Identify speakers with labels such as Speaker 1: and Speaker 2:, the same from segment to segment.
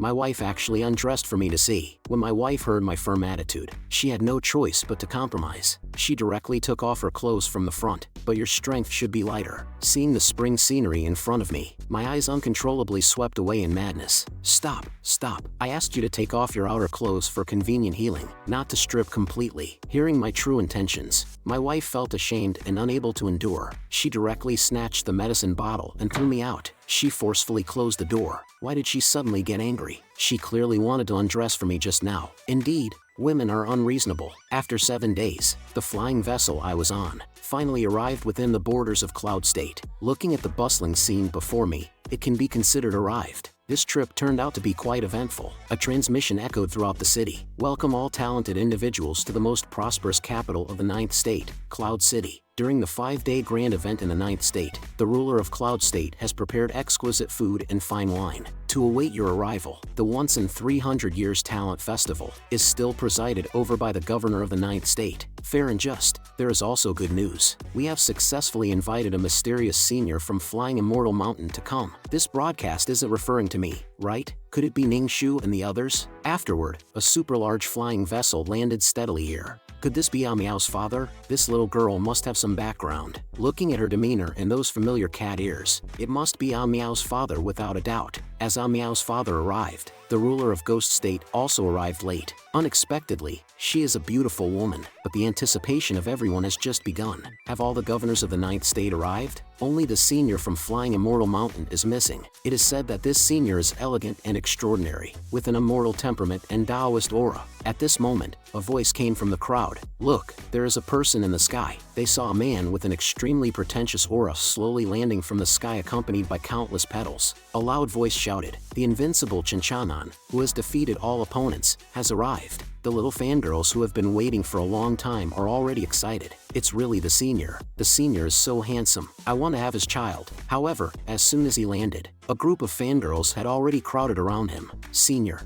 Speaker 1: My wife actually undressed for me to see. When my wife heard my firm attitude, she had no choice but to compromise. She directly took off her clothes from the front. But your strength should be lighter. Seeing the spring scenery in front of me, my eyes uncontrollably swept away in madness. Stop, stop. I asked you to take off your outer clothes for convenient healing, not to strip completely. Hearing my true intentions, my wife felt ashamed and unable to endure. She directly snatched the medicine bottle and threw me out. She forcefully closed the door. Why did she suddenly get angry? She clearly wanted to undress for me just now. Indeed, women are unreasonable. After 7 days, the flying vessel I was on finally arrived within the borders of Cloud State. Looking at the bustling scene before me, it can be considered arrived. This trip turned out to be quite eventful. A transmission echoed throughout the city. Welcome all talented individuals to the most prosperous capital of the 9th state, Cloud City. During the 5-day grand event in the 9th state, the ruler of Cloud State has prepared exquisite food and fine wine to await your arrival. The once in 300 years talent festival is still presided over by the governor of the 9th state. Fair and just. There is also good news. We have successfully invited a mysterious senior from Flying Immortal Mountain to come. This broadcast isn't referring to me, right? Could it be Ningshu and the others? Afterward, a super large flying vessel landed steadily here. Could this be Miao's father? This little girl must have some background. Looking at her demeanor and those familiar cat ears, it must be Miao's father without a doubt. As Miao's father arrived, the ruler of Ghost State also arrived late. Unexpectedly, she is a beautiful woman, but the anticipation of everyone has just begun. Have all the governors of the 9th state arrived? Only the senior from Flying Immortal Mountain is missing. It is said that this senior is elegant and extraordinary, with an immortal temperament and Taoist aura. At this moment, a voice came from the crowd. Look, there is a person in the sky. They saw a man with an extremely pretentious aura slowly landing from the sky accompanied by countless petals. A loud voice shouted, the Invincible Chinchanan, who has defeated all opponents, has arrived. The little fangirls who have been waiting for a long time are already excited. It's really the senior. The senior is so handsome. I want to have his child. However, as soon as he landed, a group of fangirls had already crowded around him. Senior,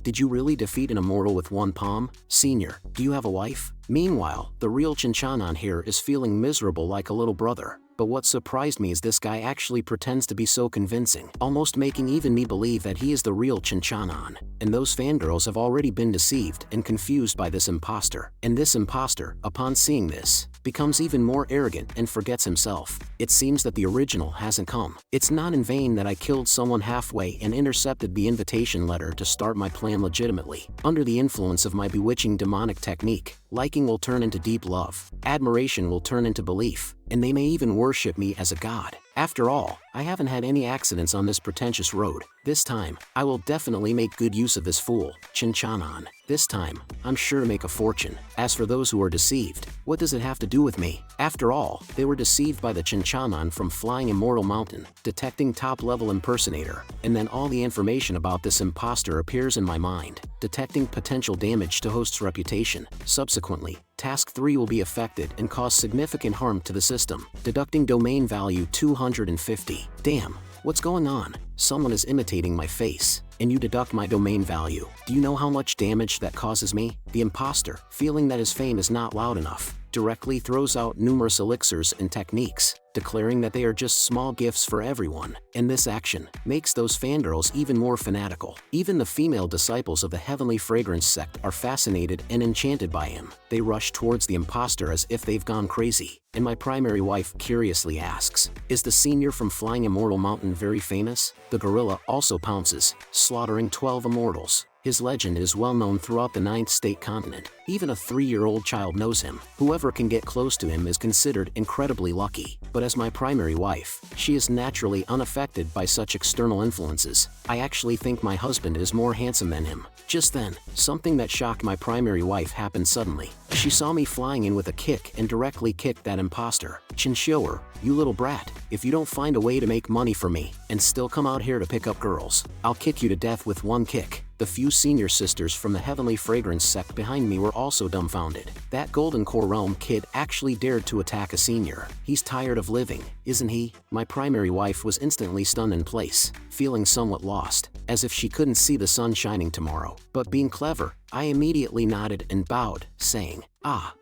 Speaker 1: did you really defeat an immortal with one palm? Senior, do you have a wife? Meanwhile, the real Chinchanan here is feeling miserable like a little brother. But what surprised me is this guy actually pretends to be so convincing, almost making even me believe that he is the real Chinchanan. And those fangirls have already been deceived and confused by this imposter. And this imposter, upon seeing this, becomes even more arrogant and forgets himself. It seems that the original hasn't come. It's not in vain that I killed someone halfway and intercepted the invitation letter to start my plan legitimately. Under the influence of my bewitching demonic technique, liking will turn into deep love, admiration will turn into belief, and they may even worship me as a god. After all, I haven't had any accidents on this pretentious road. This time, I will definitely make good use of this fool, Chinchanan. This time, I'm sure to make a fortune. As for those who are deceived, what does it have to do with me? After all, they were deceived by the Chinchanan from Flying Immortal Mountain, detecting top-level impersonator, and then all the information about this imposter appears in my mind, detecting potential damage to host's reputation. Subsequently, Task 3 will be affected and cause significant harm to the system, deducting domain value 250. Damn, what's going on? Someone is imitating my face, and you deduct my domain value. Do you know how much damage that causes me? The imposter, feeling that his fame is not loud enough, directly throws out numerous elixirs and techniques, declaring that they are just small gifts for everyone, and this action makes those fangirls even more fanatical. Even the female disciples of the Heavenly Fragrance sect are fascinated and enchanted by him. They rush towards the imposter as if they've gone crazy, and my primary wife curiously asks, is the senior from Flying Immortal Mountain very famous? The gorilla also pounces, slaughtering 12 immortals. His legend is well known throughout the 9th state continent. Even a 3-year-old child knows him. Whoever can get close to him is considered incredibly lucky. But as my primary wife, she is naturally unaffected by such external influences. I actually think my husband is more handsome than him. Just then, something that shocked my primary wife happened suddenly. She saw me flying in with a kick and directly kicked that imposter. Chinshower, you little brat, if you don't find a way to make money for me and still come out here to pick up girls, I'll kick you to death with one kick. The few senior sisters from the Heavenly Fragrance sect behind me were also dumbfounded. That Golden Core Realm kid actually dared to attack a senior. He's tired of living, isn't he? My primary wife was instantly stunned in place, feeling somewhat lost, as if she couldn't see the sun shining tomorrow. But being clever, I immediately nodded and bowed, saying,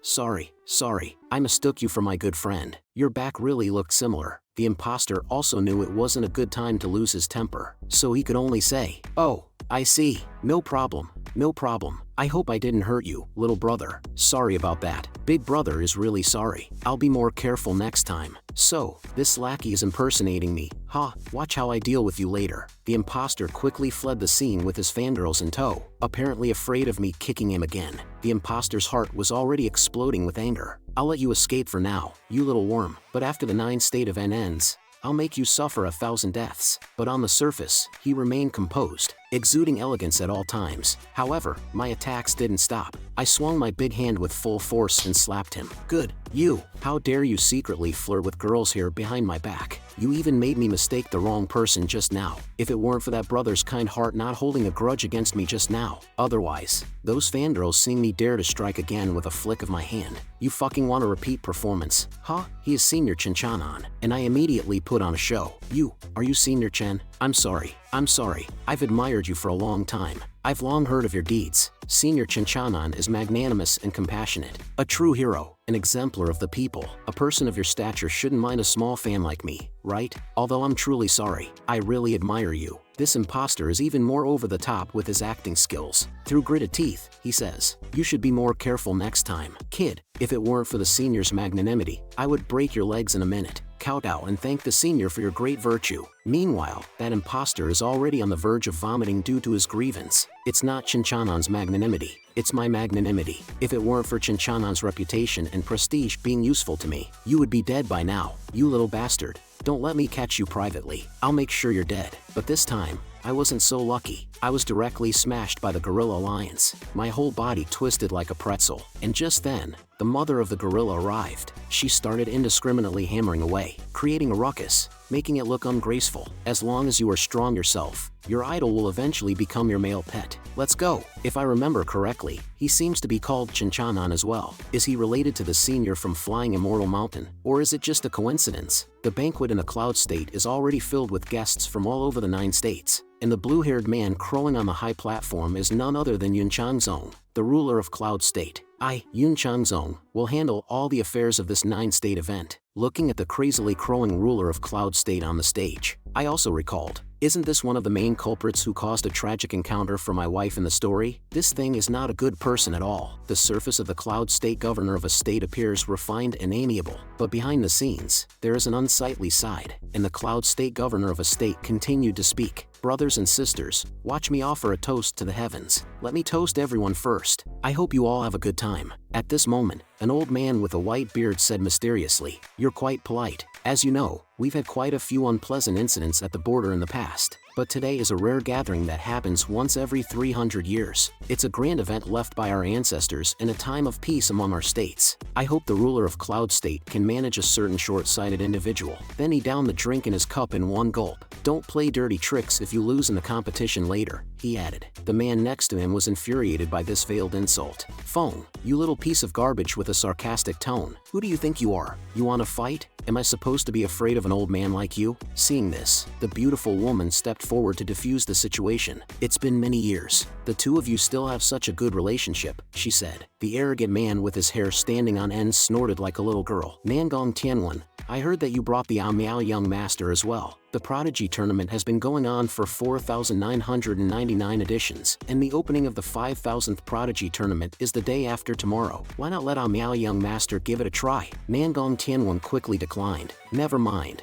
Speaker 1: sorry, I mistook you for my good friend. Your back really looked similar. The imposter also knew it wasn't a good time to lose his temper, so he could only say, oh, I see. No problem. No problem. I hope I didn't hurt you, little brother. Sorry about that. Big brother is really sorry. I'll be more careful next time. So, this lackey is impersonating me. Ha, watch how I deal with you later. The imposter quickly fled the scene with his fangirls in tow, apparently afraid of me kicking him again. The imposter's heart was already exploding with anger. I'll let you escape for now, you little worm, but after the 9th state of N ends, I'll make you suffer 1,000 deaths. But on the surface, he remained composed, exuding elegance at all times. However, my attacks didn't stop. I swung my big hand with full force and slapped him. Good. You. How dare you secretly flirt with girls here behind my back? You even made me mistake the wrong person just now. If it weren't for that brother's kind heart not holding a grudge against me just now. Otherwise, those fangirls seeing me dare to strike again with a flick of my hand. You fucking want a repeat performance? Huh? He is Senior Chinchanon, and I immediately put on a show. Are you Senior Chen? I'm sorry. I've admired you for a long time. I've long heard of your deeds. Senior Chinchanon is magnanimous and compassionate. A true hero, an exemplar of the people. A person of your stature shouldn't mind a small fan like me, right? Although I'm truly sorry. I really admire you. This imposter is even more over the top with his acting skills. Through gritted teeth, he says, you should be more careful next time. Kid, if it weren't for the senior's magnanimity, I would break your legs in a minute. Kowtow and thank the senior for your great virtue. Meanwhile, that imposter is already on the verge of vomiting due to his grievance. It's not Chinchanon's magnanimity, it's my magnanimity. If it weren't for Chinchanon's reputation and prestige being useful to me, you would be dead by now, you little bastard. Don't let me catch you privately. I'll make sure you're dead. But this time, I wasn't so lucky. I was directly smashed by the gorilla alliance. My whole body twisted like a pretzel. And just then, the mother of the gorilla arrived. She started indiscriminately hammering away, creating a ruckus, making it look ungraceful. As long as you are strong yourself, your idol will eventually become your male pet. Let's go. If I remember correctly, he seems to be called Chinchanon as well. Is he related to the senior from Flying Immortal Mountain? Or is it just a coincidence? The banquet in the Cloud State is already filled with guests from all over the 9 states. And the blue-haired man crowing on the high platform is none other than Yun Changzong, the ruler of Cloud State. I, Yun Changzong, will handle all the affairs of this 9-state event. Looking at the crazily crowing ruler of Cloud State on the stage, I also recalled, isn't this one of the main culprits who caused a tragic encounter for my wife in the story? This thing is not a good person at all. The surface of the Cloud State governor of a state appears refined and amiable, but behind the scenes, there is an unsightly side, and the Cloud State governor of a state continued to speak. Brothers and sisters, watch me offer a toast to the heavens. Let me toast everyone first. I hope you all have a good time. At this moment, an old man with a white beard said mysteriously, "You're quite polite. As you know, we've had quite a few unpleasant incidents at the border in the past, but today is a rare gathering that happens once every 300 years. It's a grand event left by our ancestors in a time of peace among our states. I hope the ruler of Cloud State can manage a certain short-sighted individual." Then he downed the drink in his cup in one gulp. "Don't play dirty tricks if you lose in the competition later," he added. The man next to him was infuriated by this veiled insult. "Phone, you little piece of garbage," with a sarcastic tone. "Who do you think you are? You want to fight? Am I supposed to be afraid of an old man like you?" Seeing this, the beautiful woman stepped forward to defuse the situation. "It's been many years. The two of you still have such a good relationship," she said. The arrogant man with his hair standing on end snorted like a little girl. "Nangong Tianwen, I heard that you brought the Miao Young Master as well. The Prodigy Tournament has been going on for 4,999 editions, and the opening of the 5,000th Prodigy Tournament is the day after tomorrow. Why not let Miao Young Master give it a try?" Nangong Tianwen quickly declined. Never mind.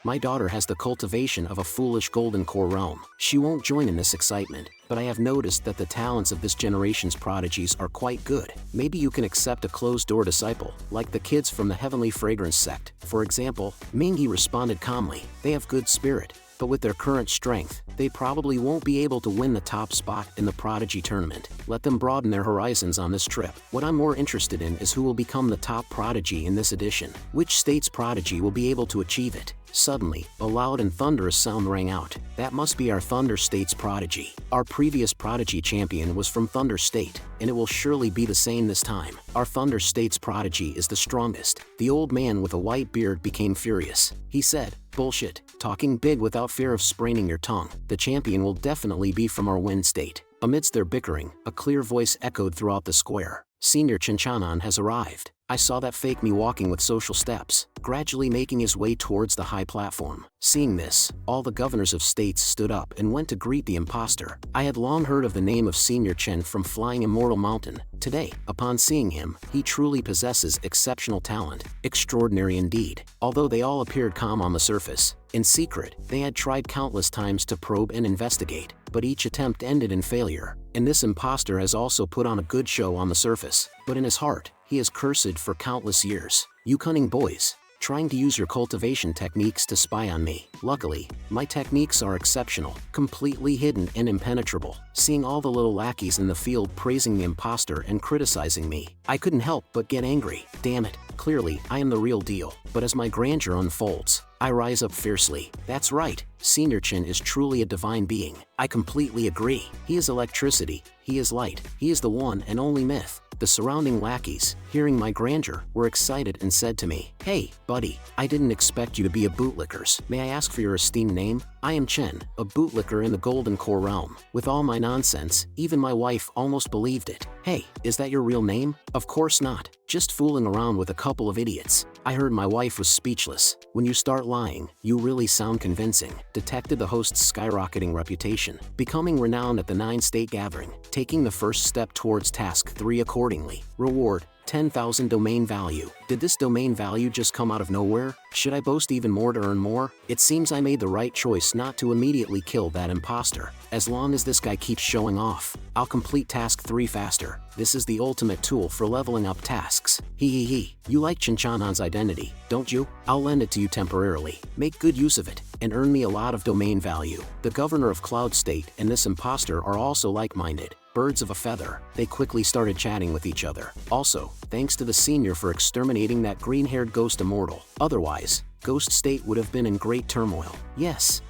Speaker 1: My daughter has the cultivation of a foolish golden core realm. She won't join in this excitement, but I have noticed that the talents of this generation's prodigies are quite good. Maybe you can accept a closed-door disciple, like the kids from the Heavenly Fragrance sect. For example, Mingyi responded calmly. "They have good spirit, but with their current strength, they probably won't be able to win the top spot in the Prodigy Tournament. Let them broaden their horizons on this trip. What I'm more interested in is who will become the top prodigy in this edition. Which state's prodigy will be able to achieve it?" Suddenly, a loud and thunderous sound rang out. "That must be our Thunder State's prodigy. Our previous prodigy champion was from Thunder State, and it will surely be the same this time. Our Thunder State's prodigy is the strongest." The old man with a white beard became furious. He said, "Bullshit, talking big without fear of spraining your tongue. The champion will definitely be from our Wind State." Amidst their bickering, a clear voice echoed throughout the square. "Senior Chinchanon has arrived. I saw that fake me walking with social steps, gradually making his way towards the high platform. Seeing this, all the governors of states stood up and went to greet the imposter. I had long heard of the name of Senior Chen from Flying Immortal Mountain. Today, upon seeing him, he truly possesses exceptional talent, extraordinary indeed. Although they all appeared calm on the surface, in secret, they had tried countless times to probe and investigate, but each attempt ended in failure. And this imposter has also put on a good show on the surface, but in his heart, he is cursed for countless years. You cunning boys, trying to use your cultivation techniques to spy on me. Luckily, my techniques are exceptional, completely hidden and impenetrable. Seeing all the little lackeys in the field praising the imposter and criticizing me, I couldn't help but get angry. Damn it, clearly I am the real deal. But as my grandeur unfolds, I rise up fiercely. That's right, Senior Chen is truly a divine being. I completely agree. He is electricity, he is light, he is the one and only myth. The surrounding lackeys, hearing my grandeur, were excited and said to me, "Hey, buddy, I didn't expect you to be a bootlickers. May I ask for your esteemed name?" I am Chen, a bootlicker in the Golden Core realm. With all my nonsense, even my wife almost believed it. "Hey, is that your real name?" "Of course not. Just fooling around with a couple of idiots." I heard my wife was speechless. When you start lying, you really sound convincing. Detected the host's skyrocketing reputation, becoming renowned at the 9-state gathering, taking the first step towards task 3 accordingly. Reward, 10,000 domain value. Did this domain value just come out of nowhere? Should I boast even more to earn more? It seems I made the right choice not to immediately kill that imposter. As long as this guy keeps showing off, I'll complete task 3 faster. This is the ultimate tool for leveling up tasks. Hee. You like Chinchanhan's identity, don't you? I'll lend it to you temporarily. Make good use of it, and earn me a lot of domain value. The governor of Cloud State and this imposter are also like-minded. Birds of a feather. They quickly started chatting with each other. Also, thanks to the senior for exterminating that green-haired ghost immortal. Otherwise, Ghost State would have been in great turmoil. Yes.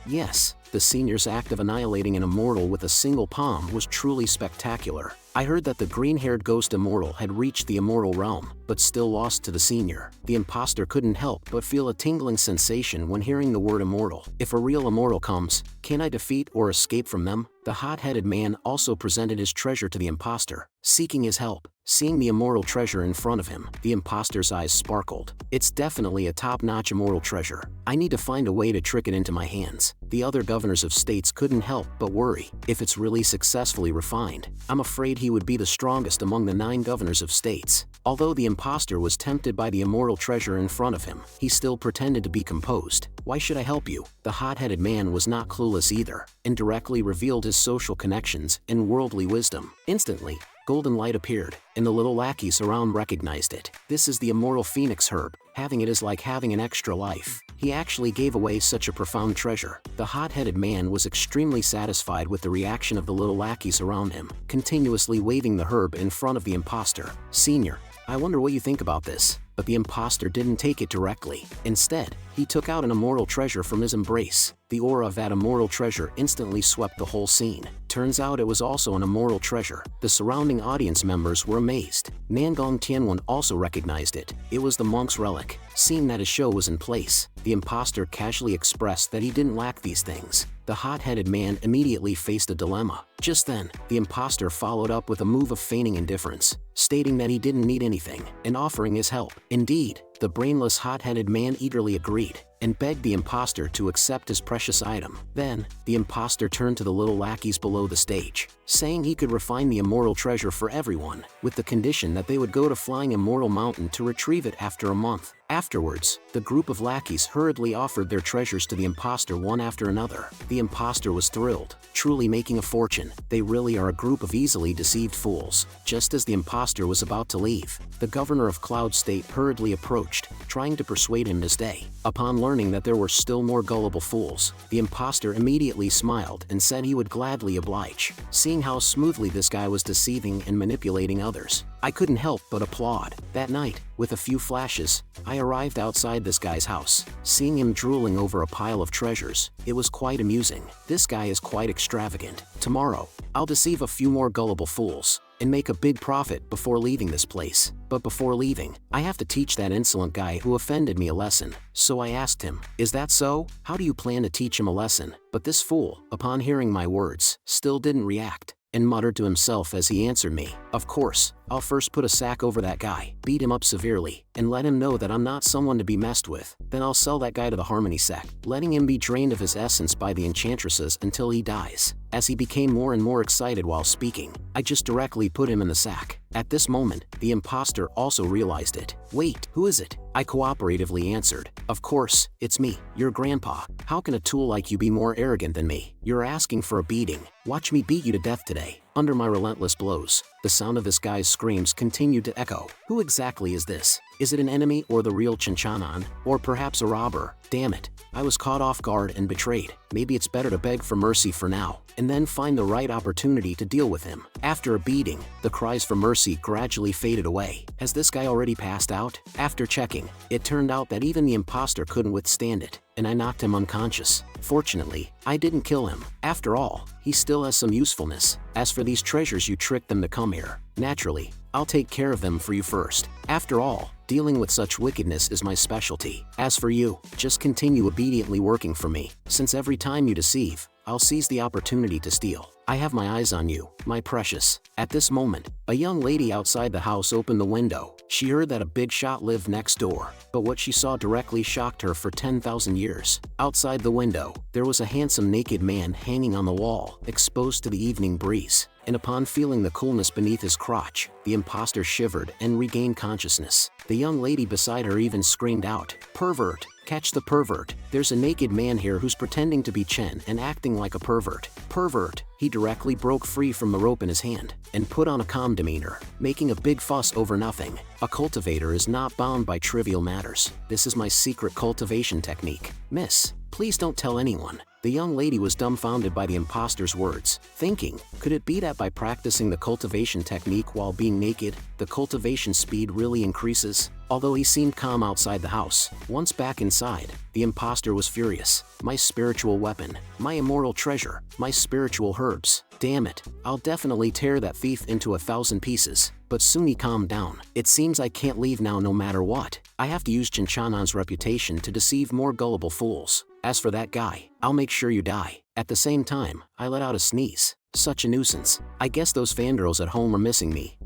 Speaker 1: The senior's act of annihilating an immortal with a single palm was truly spectacular. I heard that the green-haired ghost immortal had reached the immortal realm, but still lost to the senior. The imposter couldn't help but feel a tingling sensation when hearing the word immortal. If a real immortal comes, can I defeat or escape from them? The hot-headed man also presented his treasure to the imposter, seeking his help. Seeing the immortal treasure in front of him, the imposter's eyes sparkled. It's definitely a top-notch immortal treasure. I need to find a way to trick it into my hands. The other governors of states couldn't help but worry. If it's really successfully refined, I'm afraid he would be the strongest among the 9 governors of states. Although the imposter was tempted by the immortal treasure in front of him, he still pretended to be composed. "Why should I help you?" The hot-headed man was not clueless either, and directly revealed his social connections and worldly wisdom. Instantly, golden light appeared, and the little lackeys around recognized it. This is the immortal phoenix herb. Having it is like having an extra life. He actually gave away such a profound treasure. The hot-headed man was extremely satisfied with the reaction of the little lackeys around him, continuously waving the herb in front of the imposter. "Senior, I wonder what you think about this." But the imposter didn't take it directly. Instead, he took out an immortal treasure from his embrace. The aura of that immortal treasure instantly swept the whole scene. Turns out it was also an immortal treasure. The surrounding audience members were amazed. Nangong Tianwen also recognized it. It was the monk's relic. Seeing that his show was in place, the imposter casually expressed that he didn't lack these things. The hot-headed man immediately faced a dilemma. Just then, the imposter followed up with a move of feigning indifference, stating that he didn't need anything, and offering his help. Indeed, the brainless hot-headed man eagerly agreed, and begged the imposter to accept his precious item. Then, the imposter turned to the little lackeys below the stage, saying he could refine the immortal treasure for everyone, with the condition that they would go to Flying Immortal Mountain to retrieve it after a month. Afterwards, the group of lackeys hurriedly offered their treasures to the imposter one after another. The imposter was thrilled, truly making a fortune. They really are a group of easily deceived fools. Just as the imposter was about to leave, the governor of Cloud State hurriedly approached, trying to persuade him to stay. Upon learning that there were still more gullible fools, the imposter immediately smiled and said he would gladly oblige. Seeing how smoothly this guy was deceiving and manipulating others, I couldn't help but applaud. That night, with a few flashes, I arrived outside this guy's house. Seeing him drooling over a pile of treasures, it was quite amusing. This guy is quite extravagant. Tomorrow, I'll deceive a few more gullible fools, and make a big profit before leaving this place. But before leaving, I have to teach that insolent guy who offended me a lesson. So I asked him, "Is that so? How do you plan to teach him a lesson?" But this fool, upon hearing my words, still didn't react. and muttered to himself as he answered me, "Of course, I'll first put a sack over that guy, beat him up severely, and let him know that I'm not someone to be messed with. Then I'll sell that guy to the harmony sect, letting him be drained of his essence by the enchantresses until he dies." As he became more and more excited while speaking, I just directly put him in the sack. At this moment, the imposter also realized it. "Wait, who is it?" I cooperatively answered. "Of course, it's me, your grandpa. How can a tool like you be more arrogant than me? You're asking for a beating. Watch me beat you to death today." Under my relentless blows, the sound of this guy's screams continued to echo. Who exactly is this? Is it an enemy or the real Chinchanan? Or perhaps a robber? Damn it, I was caught off guard and betrayed. Maybe it's better to beg for mercy for now, and then find the right opportunity to deal with him. After a beating, the cries for mercy gradually faded away. Has this guy already passed out? After checking, it turned out that even the imposter couldn't withstand it, and I knocked him unconscious. Fortunately, I didn't kill him. After all, he still has some usefulness. As for these treasures, you tricked them to come here. Naturally, I'll take care of them for you first. After all, dealing with such wickedness is my specialty. As for you, just continue obediently working for me, since every time you deceive, I'll seize the opportunity to steal. I have my eyes on you, my precious." At this moment, a young lady outside the house opened the window. She heard that a big shot lived next door, but what she saw directly shocked her for 10,000 years. Outside the window, there was a handsome naked man hanging on the wall, exposed to the evening breeze. And upon feeling the coolness beneath his crotch, the imposter shivered and regained consciousness. The young lady beside her even screamed out, "Pervert! Catch the pervert! There's a naked man here who's pretending to be Chen and acting like a pervert. Pervert!" He directly broke free from the rope in his hand and put on a calm demeanor, making a big fuss over nothing. A cultivator is not bound by trivial matters. This is my secret cultivation technique. "Miss, please don't tell anyone." The young lady was dumbfounded by the imposter's words, thinking, could it be that by practicing the cultivation technique while being naked, the cultivation speed really increases? Although he seemed calm outside the house, once back inside, the imposter was furious. "My spiritual weapon, my immortal treasure, my spiritual herbs. Damn it, I'll definitely tear that thief into 1,000 pieces." But soon he calmed down. "It seems I can't leave now no matter what. I have to use Chinchanan's reputation to deceive more gullible fools. As for that guy, I'll make sure you die." At the same time, I let out a sneeze. Such a nuisance. I guess those fangirls at home are missing me.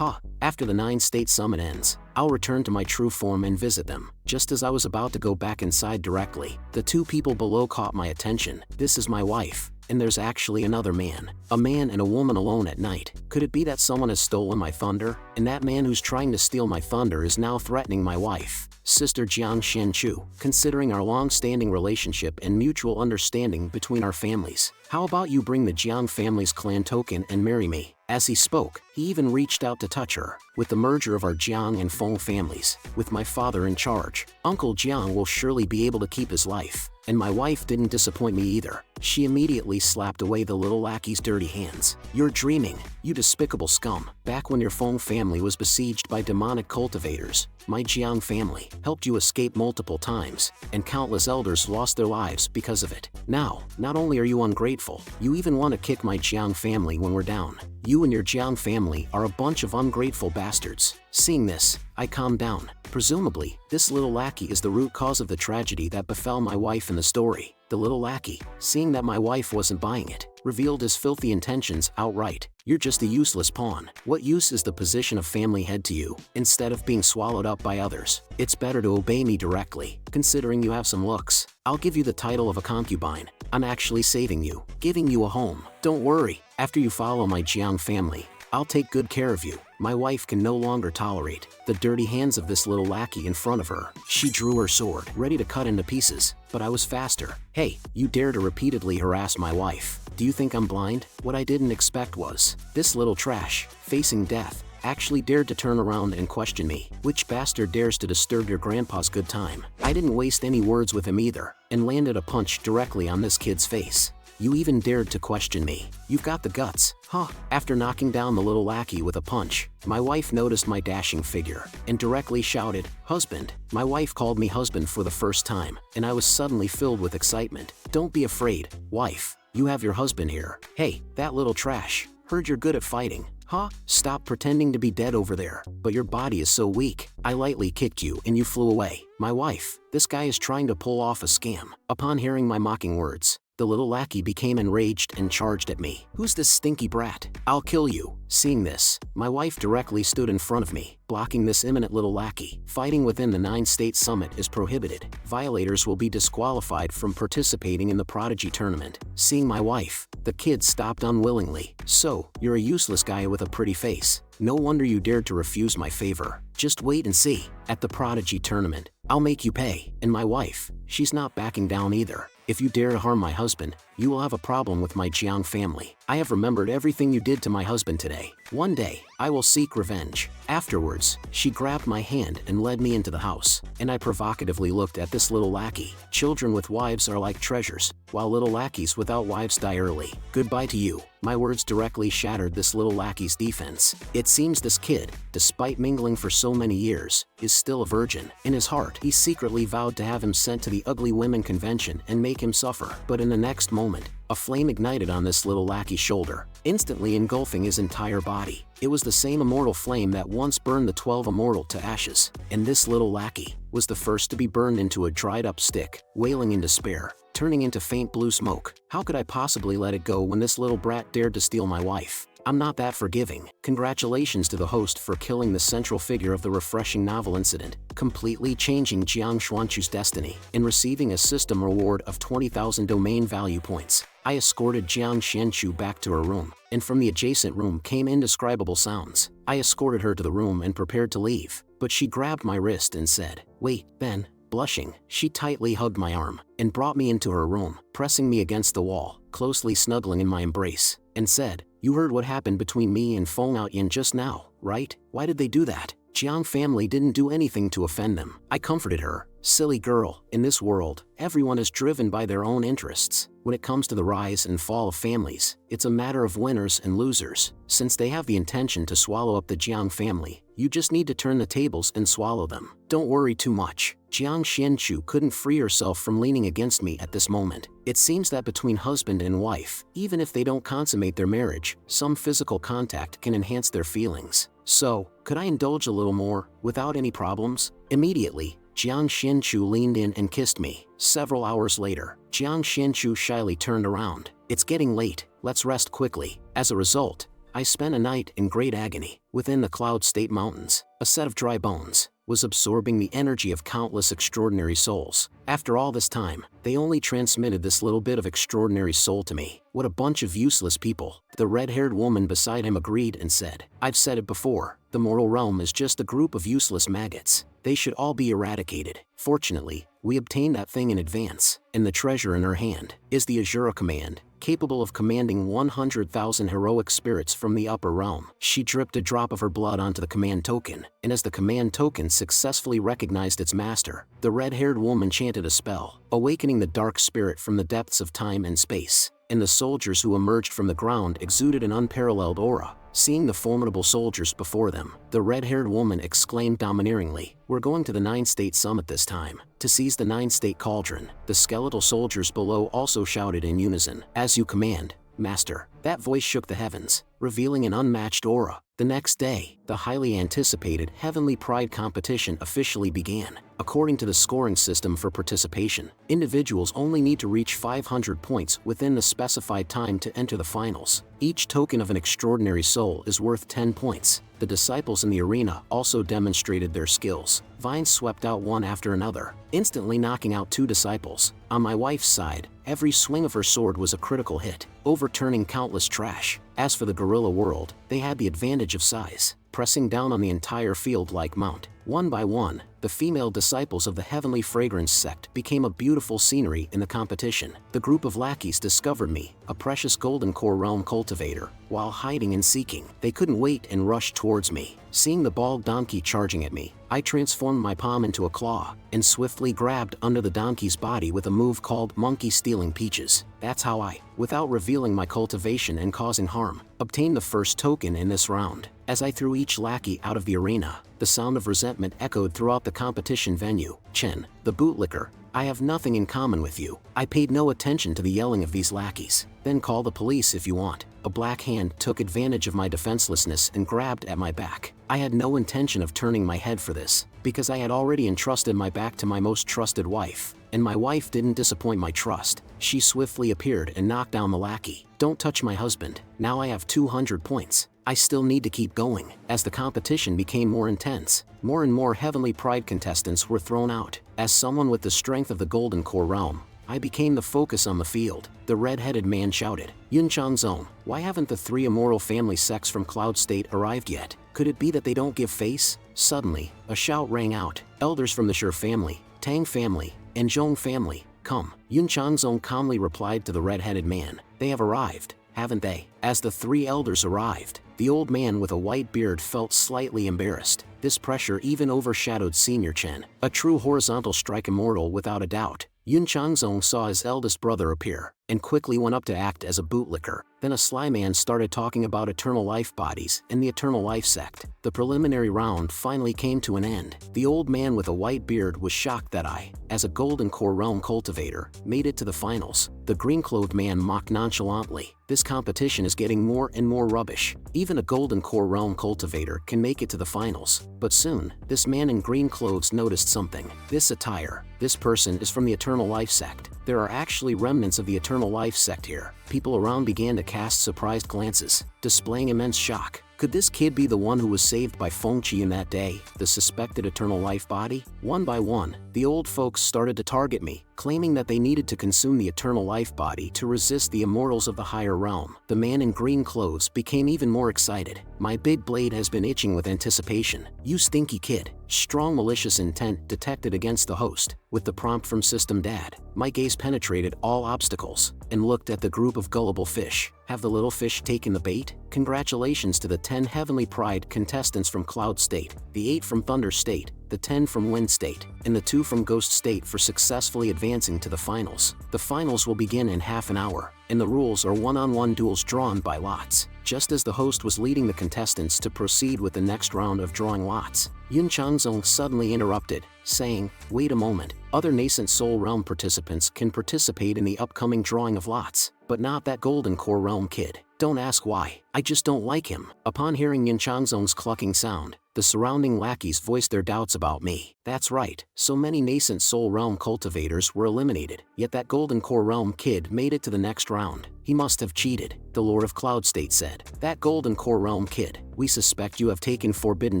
Speaker 1: After the 9-state summit ends, I'll return to my true form and visit them. Just as I was about to go back inside directly, the two people below caught my attention. This is my wife, and there's actually another man. A man and a woman alone at night. Could it be that someone has stolen my thunder? And that man who's trying to steal my thunder is now threatening my wife, Sister Jiang Shenchu. Considering our long-standing relationship and mutual understanding between our families, how about you bring the Jiang family's clan token and marry me? As he spoke, he even reached out to touch her. With the merger of our Jiang and Feng families, with my father in charge, Uncle Jiang will surely be able to keep his life. And my wife didn't disappoint me either. She immediately slapped away the little lackey's dirty hands. "You're dreaming, you despicable scum. Back when your Feng family was besieged by demonic cultivators, my Jiang family helped you escape multiple times, and countless elders lost their lives because of it. Now, not only are you ungrateful, you even want to kick my Jiang family when we're down. You and your Jiang family are a bunch of ungrateful bastards." Seeing this, I calmed down. Presumably, this little lackey is the root cause of the tragedy that befell my wife in the story. The little lackey, seeing that my wife wasn't buying it, revealed his filthy intentions outright. "You're just a useless pawn. What use is the position of family head to you, instead of being swallowed up by others? It's better to obey me directly, considering you have some looks. I'll give you the title of a concubine. I'm actually saving you, giving you a home. Don't worry, after you follow my Jiang family, I'll take good care of you." My wife can no longer tolerate the dirty hands of this little lackey in front of her. She drew her sword, ready to cut into pieces, but I was faster. "Hey, you dare to repeatedly harass my wife. Do you think I'm blind?" What I didn't expect was, this little trash, facing death, actually dared to turn around and question me. "Which bastard dares to disturb your grandpa's good time?" I didn't waste any words with him either, and landed a punch directly on this kid's face. "You even dared to question me. You've got the guts, huh?" After knocking down the little lackey with a punch, my wife noticed my dashing figure and directly shouted, "Husband." My wife called me husband for the first time, and I was suddenly filled with excitement. "Don't be afraid, wife. You have your husband here." "Hey, that little trash. Heard you're good at fighting. Huh? Stop pretending to be dead over there. But your body is so weak. I lightly kicked you and you flew away." My wife, this guy is trying to pull off a scam. Upon hearing my mocking words, The little lackey became enraged and charged at me. "Who's this stinky brat? I'll kill you." Seeing this, my wife directly stood in front of me, blocking this imminent little lackey. Fighting within the 9-state summit is prohibited. Violators will be disqualified from participating in the Prodigy tournament. Seeing my wife, the kid stopped unwillingly. "So, you're a useless guy with a pretty face. No wonder you dared to refuse my favor. Just wait and see. At the Prodigy tournament, I'll make you pay." And my wife, she's not backing down either. "If you dare to harm my husband, you will have a problem with my Jiang family. I have remembered everything you did to my husband today. One day, I will seek revenge." Afterwards, she grabbed my hand and led me into the house, and I provocatively looked at this little lackey. Children with wives are like treasures, while little lackeys without wives die early. "Goodbye to you." My words directly shattered this little lackey's defense. It seems this kid, despite mingling for so many years, is still a virgin. In his heart, he secretly vowed to have him sent to the ugly women convention and make him suffer. But in the next moment, a flame ignited on this little lackey's shoulder, instantly engulfing his entire body. It was the same immortal flame that once burned the 12 immortal to ashes, and this little lackey was the first to be burned into a dried-up stick, wailing in despair, turning into faint blue smoke. How could I possibly let it go when this little brat dared to steal my wife? I'm not that forgiving. Congratulations to the host for killing the central figure of the refreshing novel incident, completely changing Jiang Xuanchu's destiny, and receiving a system reward of 20,000 domain value points. I escorted Jiang Xianchu back to her room, and from the adjacent room came indescribable sounds. I escorted her to the room and prepared to leave, but she grabbed my wrist and said, "Wait, Ben." Blushing, she tightly hugged my arm and brought me into her room, pressing me against the wall, closely snuggling in my embrace, and said, "You heard what happened between me and Feng Outyin just now, right? Why did they do that? Jiang family didn't do anything to offend them." I comforted her. "Silly girl, in this world, everyone is driven by their own interests. When it comes to the rise and fall of families, it's a matter of winners and losers. Since they have the intention to swallow up the Jiang family, you just need to turn the tables and swallow them. Don't worry too much." Jiang Xianchu couldn't free herself from leaning against me at this moment. It seems that between husband and wife, even if they don't consummate their marriage, some physical contact can enhance their feelings. "So, could I indulge a little more, without any problems?" Immediately, Jiang Xianchu leaned in and kissed me. Several hours later, Jiang Xianchu shyly turned around. "It's getting late, let's rest quickly." As a result, I spent a night in great agony. Within the Cloud State Mountains, a set of dry bones was absorbing the energy of countless extraordinary souls. After all this time, they only transmitted this little bit of extraordinary soul to me. What a bunch of useless people. The red-haired woman beside him agreed and said, "I've said it before, the mortal realm is just a group of useless maggots. They should all be eradicated." Fortunately, we obtained that thing in advance, and the treasure in her hand is the Azura command, capable of commanding 100,000 heroic spirits from the upper realm. She dripped a drop of her blood onto the command token, and as the command token successfully recognized its master, the red-haired woman chanted a spell, awakening the dark spirit from the depths of time and space, and the soldiers who emerged from the ground exuded an unparalleled aura. Seeing the formidable soldiers before them, the red-haired woman exclaimed domineeringly, "We're going to the 9-state summit this time, to seize the 9-state cauldron." The skeletal soldiers below also shouted in unison, "As you command, Master." That voice shook the heavens, revealing an unmatched aura. The next day, the highly anticipated Heavenly Pride competition officially began. According to the scoring system for participation, individuals only need to reach 500 points within the specified time to enter the finals. Each token of an extraordinary soul is worth 10 points. The disciples in the arena also demonstrated their skills. Vines swept out one after another, instantly knocking out 2 disciples. On my wife's side, every swing of her sword was a critical hit, overturning countless trash. As for the gorilla world, they had the advantage of size, pressing down on the entire field like Mount. One by one, the female disciples of the Heavenly Fragrance sect became a beautiful scenery in the competition. The group of lackeys discovered me, a precious golden core realm cultivator, while hiding and seeking. They couldn't wait and rushed towards me. Seeing the bald donkey charging at me, I transformed my palm into a claw and swiftly grabbed under the donkey's body with a move called Monkey Stealing Peaches. That's how I, without revealing my cultivation and causing harm, obtained the first token in this round. As I threw each lackey out of the arena, the sound of resentment echoed throughout the competition venue. "Chen, the bootlicker, I have nothing in common with you." I paid no attention to the yelling of these lackeys. "Then call the police if you want." A black hand took advantage of my defenselessness and grabbed at my back. I had no intention of turning my head for this. because I had already entrusted my back to my most trusted wife. And my wife didn't disappoint my trust. She swiftly appeared and knocked down the lackey. Don't touch my husband. Now I have 200 points. I still need to keep going. As the competition became more intense, more and more Heavenly Pride contestants were thrown out. As someone with the strength of the Golden Core realm, I became the focus on the field. The red-headed man shouted, "Yun Changzong, why haven't the 3 immoral family sects from Cloud State arrived yet? Could it be that they don't give face?" Suddenly, a shout rang out. "Elders from the Shi family, Tang family, and Zhong family, come." Yun Changzong calmly replied to the red-headed man, "They have arrived, haven't they?" As the 3 elders arrived, the old man with a white beard felt slightly embarrassed. This pressure even overshadowed Senior Chen, a true horizontal strike immortal without a doubt. Yun Changzong saw his eldest brother appear, and quickly went up to act as a bootlicker. Then a sly man started talking about eternal life bodies and the eternal life sect. The preliminary round finally came to an end. The old man with a white beard was shocked that I, as a Golden Core realm cultivator, made it to the finals. The green-clothed man mocked nonchalantly, "This competition is getting more and more rubbish. Even a Golden Core realm cultivator can make it to the finals." But soon, this man in green clothes noticed something. This attire, this person is from the eternal life sect. There are actually remnants of the eternal life sect here. People around began to cast surprised glances, displaying immense shock. Could this kid be the one who was saved by Fengqi in that day, the suspected eternal life body? One by one, the old folks started to target me, claiming that they needed to consume the eternal life body to resist the immortals of the higher realm. The man in green clothes became even more excited. "My big blade has been itching with anticipation. You stinky kid." Strong malicious intent detected against the host. With the prompt from System Dad, my gaze penetrated all obstacles, and looked at the group of gullible fish. Have the little fish taken the bait? Congratulations to the 10 Heavenly Pride contestants from Cloud State, the 8 from Thunder State, the 10 from Wind State, and the 2 from Ghost State for successfully advancing to the finals. The finals will begin in half an hour, and the rules are one-on-one duels drawn by lots. Just as the host was leading the contestants to proceed with the next round of drawing lots, Yun Changzong suddenly interrupted, saying, "Wait a moment, other nascent soul realm participants can participate in the upcoming drawing of lots, but not that Golden Core realm kid. Don't ask why, I just don't like him." Upon hearing Yun Changzong's clucking sound, the surrounding lackeys voiced their doubts about me. That's right, so many nascent soul realm cultivators were eliminated, yet that Golden Core realm kid made it to the next round. He must have cheated, the Lord of Cloud State said. "That Golden Core realm kid, we suspect you have taken forbidden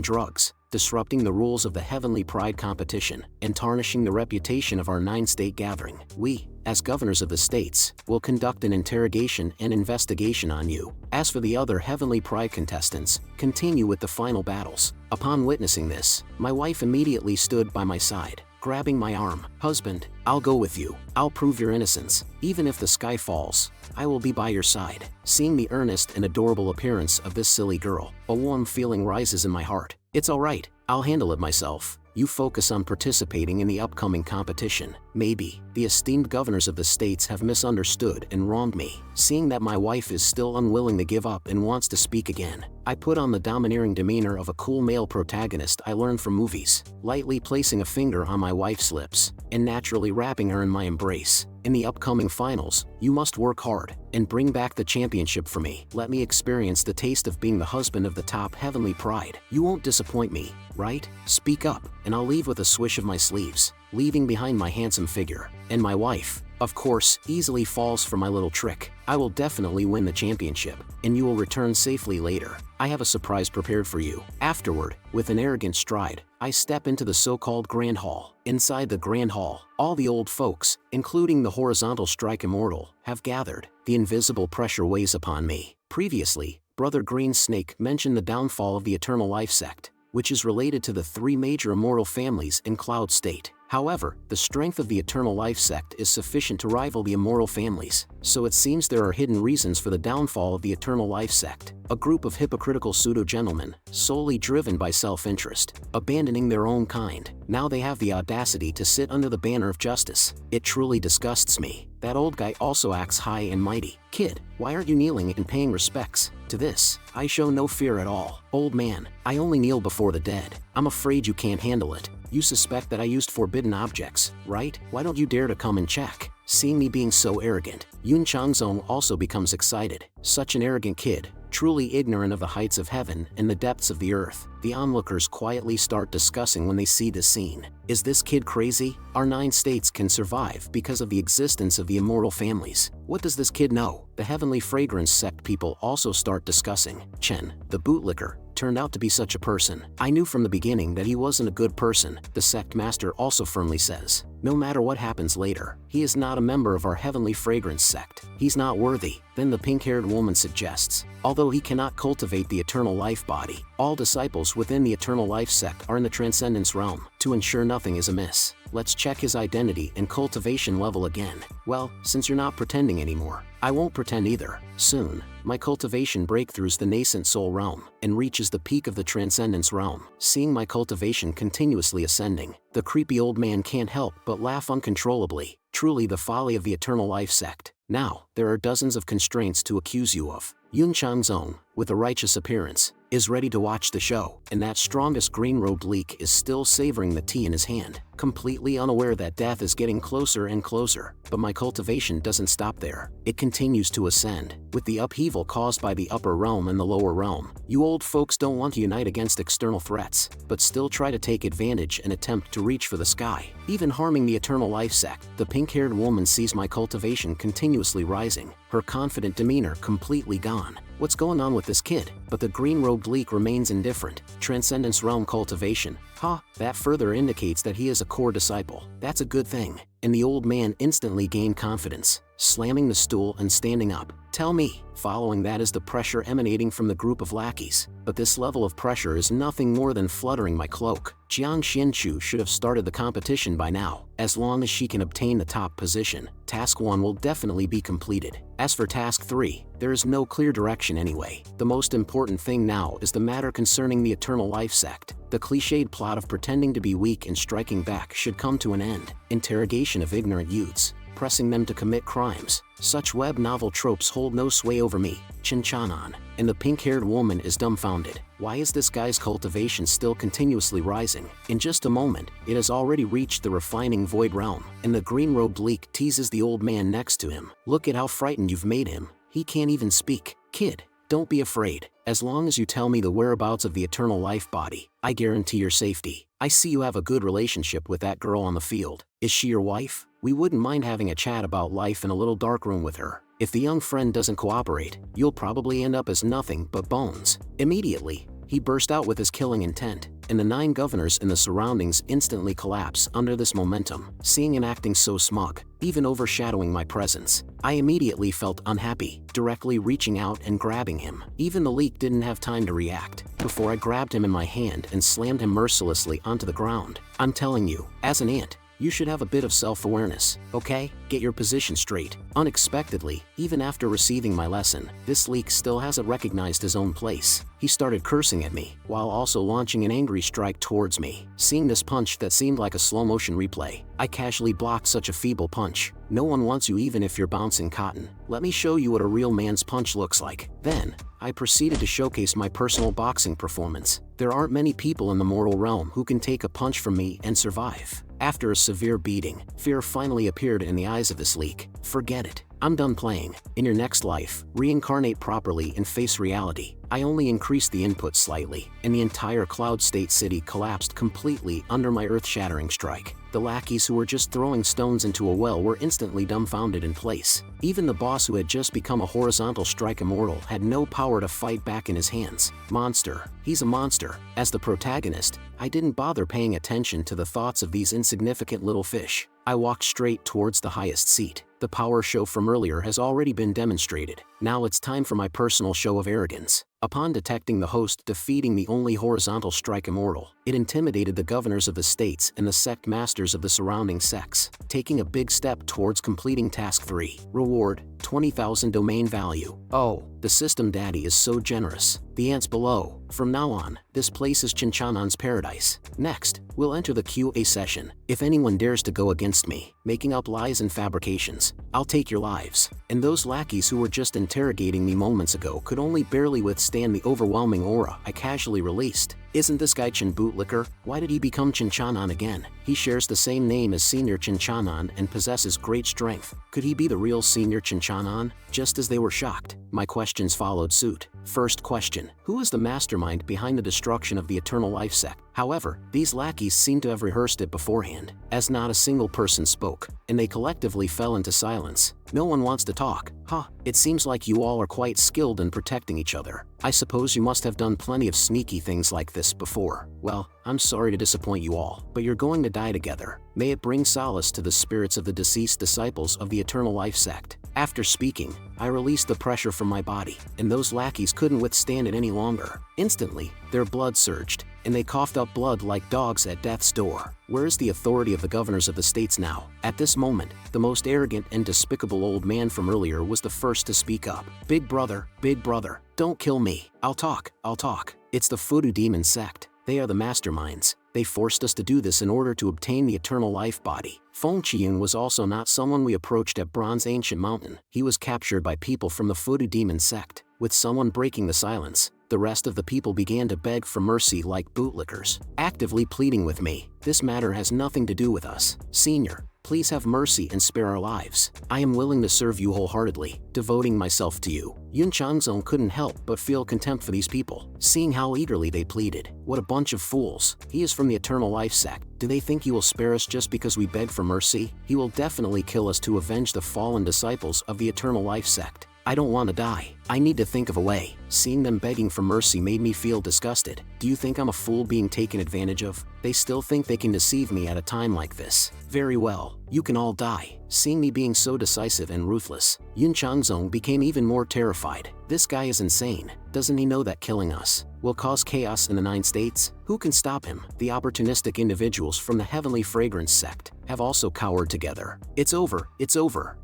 Speaker 1: drugs, disrupting the rules of the Heavenly Pride competition, and tarnishing the reputation of our 9-state gathering. We, as governors of the states, will conduct an interrogation and investigation on you. As for the other Heavenly Pride contestants, continue with the final battles." Upon witnessing this, my wife immediately stood by my side, grabbing my arm. "Husband, I'll go with you. I'll prove your innocence. Even if the sky falls, I will be by your side." Seeing the earnest and adorable appearance of this silly girl, a warm feeling rises in my heart. "It's alright, I'll handle it myself. You focus on participating in the upcoming competition. Maybe the esteemed governors of the states have misunderstood and wronged me." Seeing that my wife is still unwilling to give up and wants to speak again, I put on the domineering demeanor of a cool male protagonist I learned from movies, lightly placing a finger on my wife's lips, and naturally wrapping her in my embrace. "In the upcoming finals, you must work hard, and bring back the championship for me. Let me experience the taste of being the husband of the top Heavenly Pride. You won't disappoint me, right? Speak up, and I'll leave with a swish of my sleeves, leaving behind my handsome figure. And my wife, of course, easily falls for my little trick. I will definitely win the championship, and you will return safely later. I have a surprise prepared for you." Afterward, with an arrogant stride, I step into the so-called Grand Hall. Inside the Grand Hall, all the old folks, including the horizontal strike immortal, have gathered. The invisible pressure weighs upon me. Previously, Brother Green Snake mentioned the downfall of the Eternal Life sect, which is related to the 3 major immortal families in Cloud State. However, the strength of the Eternal Life sect is sufficient to rival the immortal families, so it seems there are hidden reasons for the downfall of the Eternal Life sect. A group of hypocritical pseudo-gentlemen, solely driven by self-interest, abandoning their own kind. Now they have the audacity to sit under the banner of justice. It truly disgusts me. That old guy also acts high and mighty. "Kid, why aren't you kneeling and paying respects?" To this, I show no fear at all. "Old man, I only kneel before the dead. I'm afraid you can't handle it. You suspect that I used forbidden objects, right? Why don't you dare to come and check?" Seeing me being so arrogant, Yun Changzong also becomes excited. Such an arrogant kid, truly ignorant of the heights of heaven and the depths of the earth. The onlookers quietly start discussing when they see this scene. Is this kid crazy? Our 9 states can survive because of the existence of the immortal families. What does this kid know? The heavenly fragrance sect people also start discussing. Chen, the bootlicker, turned out to be such a person. I knew from the beginning that he wasn't a good person, the sect master also firmly says. No matter what happens later, he is not a member of our heavenly fragrance sect. He's not worthy. Then the pink-haired woman suggests. Although he cannot cultivate the eternal life body, all disciples within the eternal life sect are in the transcendence realm. To ensure nothing is amiss, let's check his identity and cultivation level again. Well, since you're not pretending anymore, I won't pretend either. Soon, my cultivation breakthroughs the nascent soul realm and reaches the peak of the transcendence realm. Seeing my cultivation continuously ascending, the creepy old man can't help but laugh uncontrollably. Truly the folly of the eternal life sect. Now, there are dozens of constraints to accuse you of. Yun Changzong, with a righteous appearance, is ready to watch the show, and that strongest green-robed leek is still savoring the tea in his hand, completely unaware that death is getting closer and closer. But my cultivation doesn't stop there. It continues to ascend, with the upheaval caused by the upper realm and the lower realm. You old folks don't want to unite against external threats, but still try to take advantage and attempt to reach for the sky, even harming the eternal life sect. The pink-haired woman sees my cultivation continuously rising, her confident demeanor completely gone. What's going on with this kid? But the green-robed leek remains indifferent. Transcendence realm cultivation. That further indicates that he is a core disciple. That's a good thing. And the old man instantly gained confidence, slamming the stool and standing up. Tell me. Following that is the pressure emanating from the group of lackeys. But this level of pressure is nothing more than fluttering my cloak. Jiang Xianchu should have started the competition by now. As long as she can obtain the top position, Task 1 will definitely be completed. As for Task 3, there is no clear direction anyway. The most important thing now is the matter concerning the Eternal Life sect. The cliched plot of pretending to be weak and striking back should come to an end. Interrogation of ignorant youths, pressing them to commit crimes. Such web novel tropes hold no sway over me. Chinchanon, and the pink-haired woman is dumbfounded. Why is this guy's cultivation still continuously rising? In just a moment, it has already reached the refining void realm, and the green-robed leek teases the old man next to him. Look at how frightened you've made him. He can't even speak. Kid, don't be afraid. As long as you tell me the whereabouts of the eternal life body, I guarantee your safety. I see you have a good relationship with that girl on the field. Is she your wife? We wouldn't mind having a chat about life in a little dark room with her. If the young friend doesn't cooperate, you'll probably end up as nothing but bones. Immediately, he burst out with his killing intent, and the 9 governors in the surroundings instantly collapse under this momentum. Seeing him acting so smug, even overshadowing my presence, I immediately felt unhappy, directly reaching out and grabbing him. Even the leek didn't have time to react, before I grabbed him in my hand and slammed him mercilessly onto the ground. I'm telling you, as an ant, you should have a bit of self-awareness, okay? Get your position straight. Unexpectedly, even after receiving my lesson, this leek still hasn't recognized his own place. He started cursing at me, while also launching an angry strike towards me. Seeing this punch that seemed like a slow-motion replay, I casually blocked such a feeble punch. No one wants you even if you're bouncing cotton. Let me show you what a real man's punch looks like. Then, I proceeded to showcase my personal boxing performance. There aren't many people in the mortal realm who can take a punch from me and survive. After a severe beating, fear finally appeared in the eyes of this leek. Forget it. I'm done playing. In your next life, reincarnate properly and face reality. I only increased the input slightly, and the entire Cloud State City collapsed completely under my earth-shattering strike. The lackeys who were just throwing stones into a well were instantly dumbfounded in place. Even the boss who had just become a horizontal strike immortal had no power to fight back in his hands. Monster. He's a monster. As the protagonist, I didn't bother paying attention to the thoughts of these insignificant little fish. I walked straight towards the highest seat. The power show from earlier has already been demonstrated. Now it's time for my personal show of arrogance. Upon detecting the host defeating the only horizontal strike immortal, it intimidated the governors of the states and the sect masters of the surrounding sects, taking a big step towards completing Task 3. Reward, 20,000 domain value. Oh, the system daddy is so generous. The ants below. From now on, this place is Chinchanon's paradise. Next, we'll enter the QA session. If anyone dares to go against me, making up lies and fabrications, I'll take your lives. And those lackeys who were just interrogating me moments ago could only barely withstand the overwhelming aura I casually released. Isn't this guy Chin Bootlicker? Why did he become Chinchanon again? He shares the same name as Senior Chinchanon and possesses great strength. Could he be the real Senior Chinchanon? Just as they were shocked, my questions followed suit. First question, who is the mastermind behind the destruction of the Eternal Life sect? However, these lackeys seem to have rehearsed it beforehand, as not a single person spoke, and they collectively fell into silence. No one wants to talk. Huh, it seems like you all are quite skilled in protecting each other. I suppose you must have done plenty of sneaky things like this before. Well, I'm sorry to disappoint you all, but you're going to die together. May it bring solace to the spirits of the deceased disciples of the Eternal Life sect. After speaking, I released the pressure from my body, and those lackeys couldn't withstand it any longer. Instantly, their blood surged, and they coughed up blood like dogs at death's door. Where is the authority of the governors of the states now? At this moment, the most arrogant and despicable old man from earlier was the first to speak up. Big brother, don't kill me. I'll talk. It's the Voodoo Demon sect. They are the masterminds. They forced us to do this in order to obtain the eternal life body. Feng Qian was also not someone we approached at Bronze Ancient Mountain. He was captured by people from the Voodoo Demon sect. With someone breaking the silence, the rest of the people began to beg for mercy like bootlickers, actively pleading with me. This matter has nothing to do with us. Senior, please have mercy and spare our lives. I am willing to serve you wholeheartedly, devoting myself to you. Yun Changzong couldn't help but feel contempt for these people, seeing how eagerly they pleaded. What a bunch of fools. He is from the Eternal Life sect. Do they think he will spare us just because we beg for mercy? He will definitely kill us to avenge the fallen disciples of the Eternal Life sect. I don't want to die. I need to think of a way. Seeing them begging for mercy made me feel disgusted. Do you think I'm a fool being taken advantage of? They still think they can deceive me at a time like this. Very well, you can all die. Seeing me being so decisive and ruthless, Yun Changzong became even more terrified. This guy is insane. Doesn't he know that killing us will cause chaos in the 9 states? Who can stop him? The opportunistic individuals from the Heavenly Fragrance sect have also cowered together. It's over.